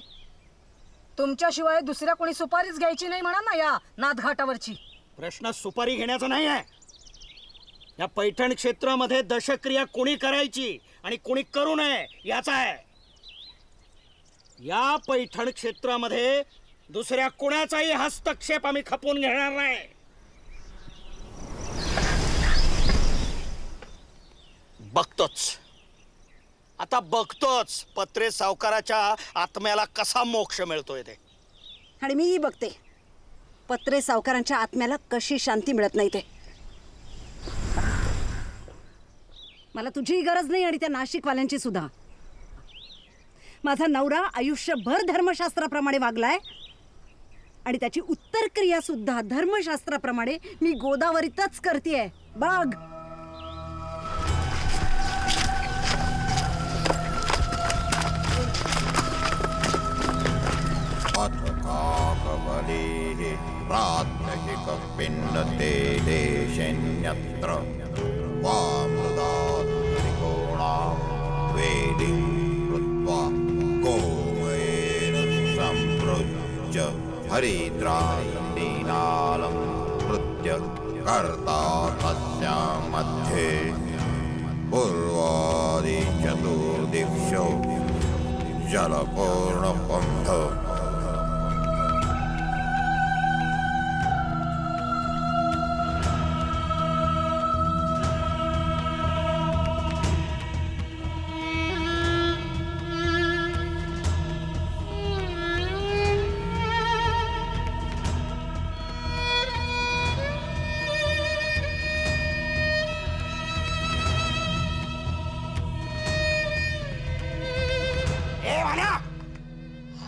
तुमच्याशिवाय दुसऱ्या कोणी सुपारीच घ्यायची नाही म्हणा ना या नाथघाटावरची. प्रश्न सुपारी घेण्याचा नाही आहे. या पैठण क्षेत्रामध्ये दशक्रिया कोणी करायची आणि कोणी करू नये याचा आहे. या पैठण क्षेत्रामध्ये दुसऱ्या कोणाचाही हस्तक्षेप आम्ही खपवून घेणार नाही. बघतोच आता बघतोच पत्रे सावकाराच्या आत्म्याला कसा मोक्ष मिळतोय ते. आणि मीही बघते पत्रे सावकारांच्या आत्म्याला कशी शांती मिळत नाही ते. मला तुझीही गरज नाही आणि त्या नाशिकवाल्यांची सुद्धा. माझा नवरा आयुष्यभर धर्मशास्त्राप्रमाणे वागलाय आणि त्याची उत्तर क्रिया सुद्धा धर्मशास्त्राप्रमाणे मी गोदावरीतच करतेय. बघ. प्रात्यहिकपिण्डते देशेऽन्यत्र वा मृदात् त्रिकोणां वेदिं कृत्वा गोमयेन सम्पृज्य हरिद्रायन्दीनालं कृत्य कर्ता तस्यां मध्ये पूर्वादिचतुर्दिक्षो जलपूर्णकुम्भ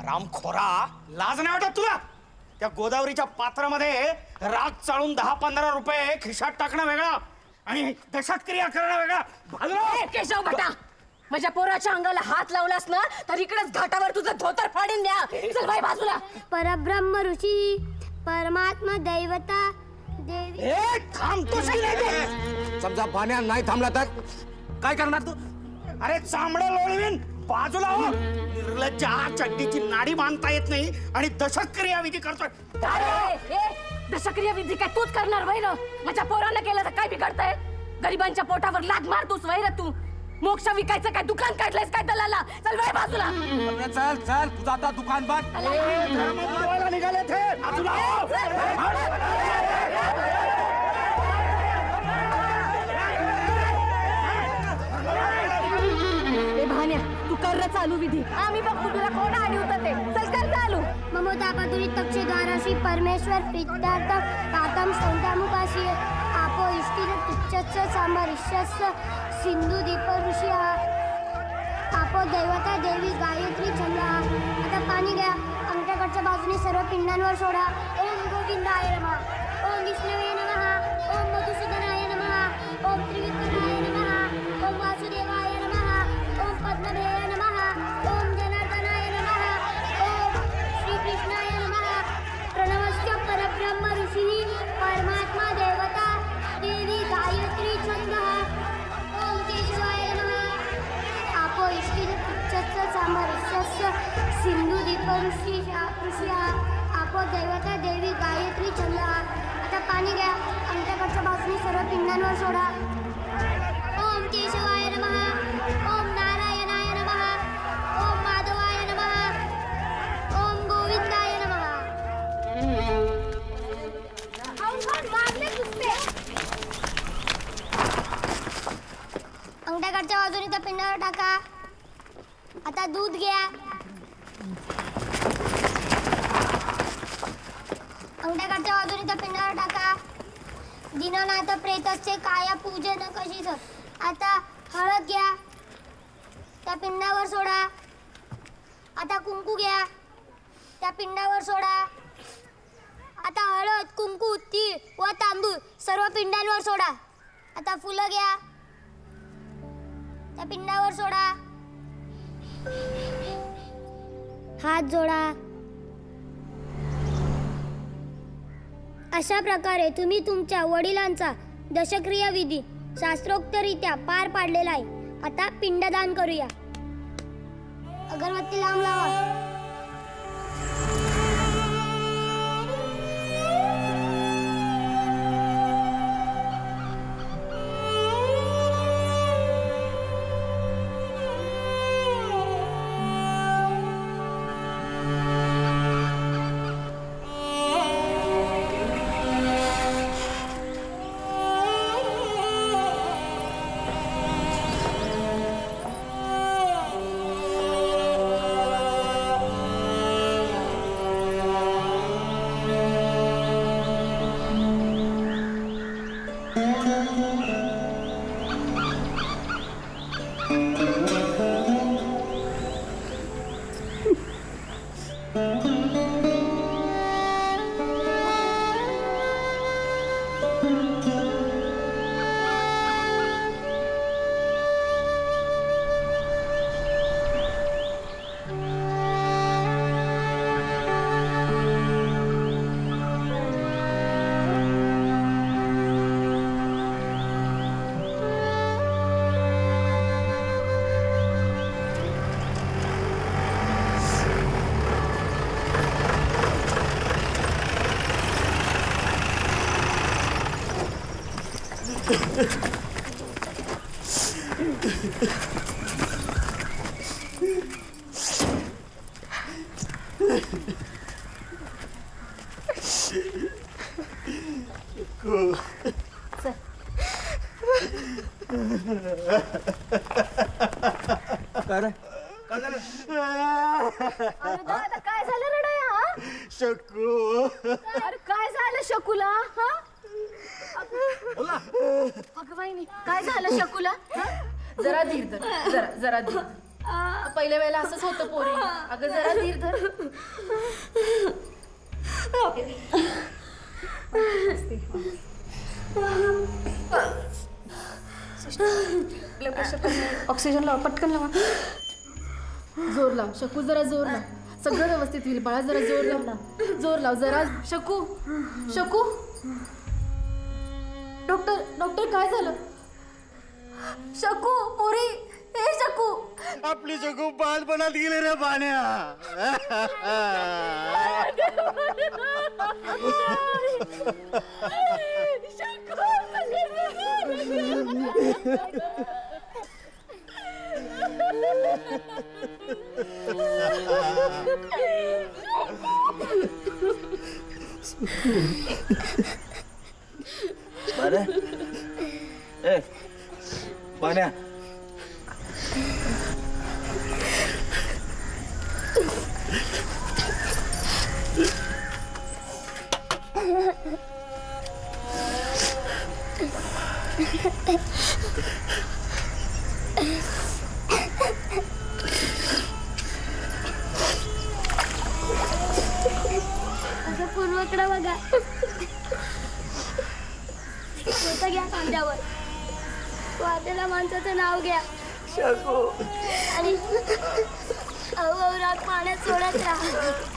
रामखोरा, लाज नाही वाटत तुला? त्या गोदावरीच्या पात्रामध्ये राग चाळून 10-15 रुपये खिशात टाकणं वेगळं आणि दशक्रिया करणं वेगळं. केशव भटा, माझ्या पोराच्या अंगाला हात लावलास ना तर इकडेच घाटावर तुझं धोतर फाडून द्या. चल बाई बाजूला. परब्रह्म ऋषी परमात्मा दैवता देवी. थांबतोस की नाही तू? समजा पाण्या नाही थांबला तर काय करणार तू? अरे चांबडं लोळवीन. बाजूला हो. निर्लज्ज, चड्डीची नाडी बांधता येत नाही आणि दशक्रिया विधी करतोय. दशक्रिया विधी काय तूच करणार वैर? माझ्या पोराला केलं तर काय बिघडतंय? गरिबांच्या पोटावर लाद मारतोस वैर तू. मोक्ष विकायचं काय दुकान काढलंयस काय दलाला? चल वै बाजूला. चल चल तुझं आता दुकान बंद. निघाले थे. बाजूला हो. तू कर चालू विधी. आम्ही बघतो तुला कोण आली होतं ते. चल कर चालू. ममता पदुरी तक्षद्वाराशी परमेश्वर प्रीत्यार्थ कातम संतामुखाशी आपो इष्टिर तुच्छस्य सांबरिष्यस्य सिंधू दीप ऋषी आपो दैवता देवी गायत्री चंद्र. आता पाणी घ्या. अंगठ्याकडच्या बाजूने सर्व पिंडांवर सोडा. ओम गोविंदाय नमः. ओम विष्णवे नमः. ओम मधुसूदनाय नमः. ओम त्रिविक्रमाय नमः. ओम वासुदेवाय नमः. ओम पद्मभेय नमः. ओम जनार्दनाय नमः. ओम श्रीकृष्णाय नमः. प्रणवस्य परब्रह्म ऋषी परमात्मा देवता देवी गायत्री छंदः. ओम केशवाय नमः. आपो इष्टिर तुच्छस्य सांबरिष्यस्य सिंधू दीप ऋषी आपो दैवता देवी गायत्री छंदः. आता पाणी घ्या. अंगठ्याकडच्या बाजूने सर्व पिंडांवर सोडा. ओम केशवाय नमः. ओम नारायणाय नमः. ओम माधवाय नमः. ओम गोविंदाय नमः. अंगठ्याकडच्या बाजूने त्या पिंडावर टाका. आता दूध घ्या. अंगठ्याकडच्या बाजूने त्या पिंडावर टाका. दीनानाथ प्रेतस्य काया पूजन कशीच. आता हळद घ्या. त्या पिंडावर सोडा. आता कुंकू घ्या. त्या पिंडावर सोडा. आता हळद, कुंकू, तीळ व तांदूळ सर्व पिंडांवर सोडा. आता फुलं घ्या, त्या पिंडावर सोडा, हात जोडा. अशा प्रकारे तुम्ही तुमच्या वडिलांचा दशक्रिया विधी शास्त्रोक्तरित्या पार पाडलेला आहे. आता पिंडदान करूया. अगरबत्ती लांब लावा. काय झालं रडया? शकू. अरे काय झालं शकूला? अगं बाईनी काय झालं शकूला? जरा धीर धर, जरा धीर. पहिल्या वेळेला असंच होतं पोरी. अगं जरा धीर धर. ऑक्सिजन लावा, पटकन लावा. जोर लाव शकू, जरा जोर लाव. सगळं व्यवस्थित होईल बाळा, जरा जोर लाव ना. जोर लाव जरा. शकू, शकू. डॉक्टर काय झालं? शकू पोरी, हे शकू. आपली शकू बालपणात गेले रे पाण्या. पाण्या असं पूर्वकडे बघा. स्वतः घ्या खांद्यावर. वाटेला माणसाचं नाव घ्या आणि हळूहळू राग पाण्यात सोडत राहा.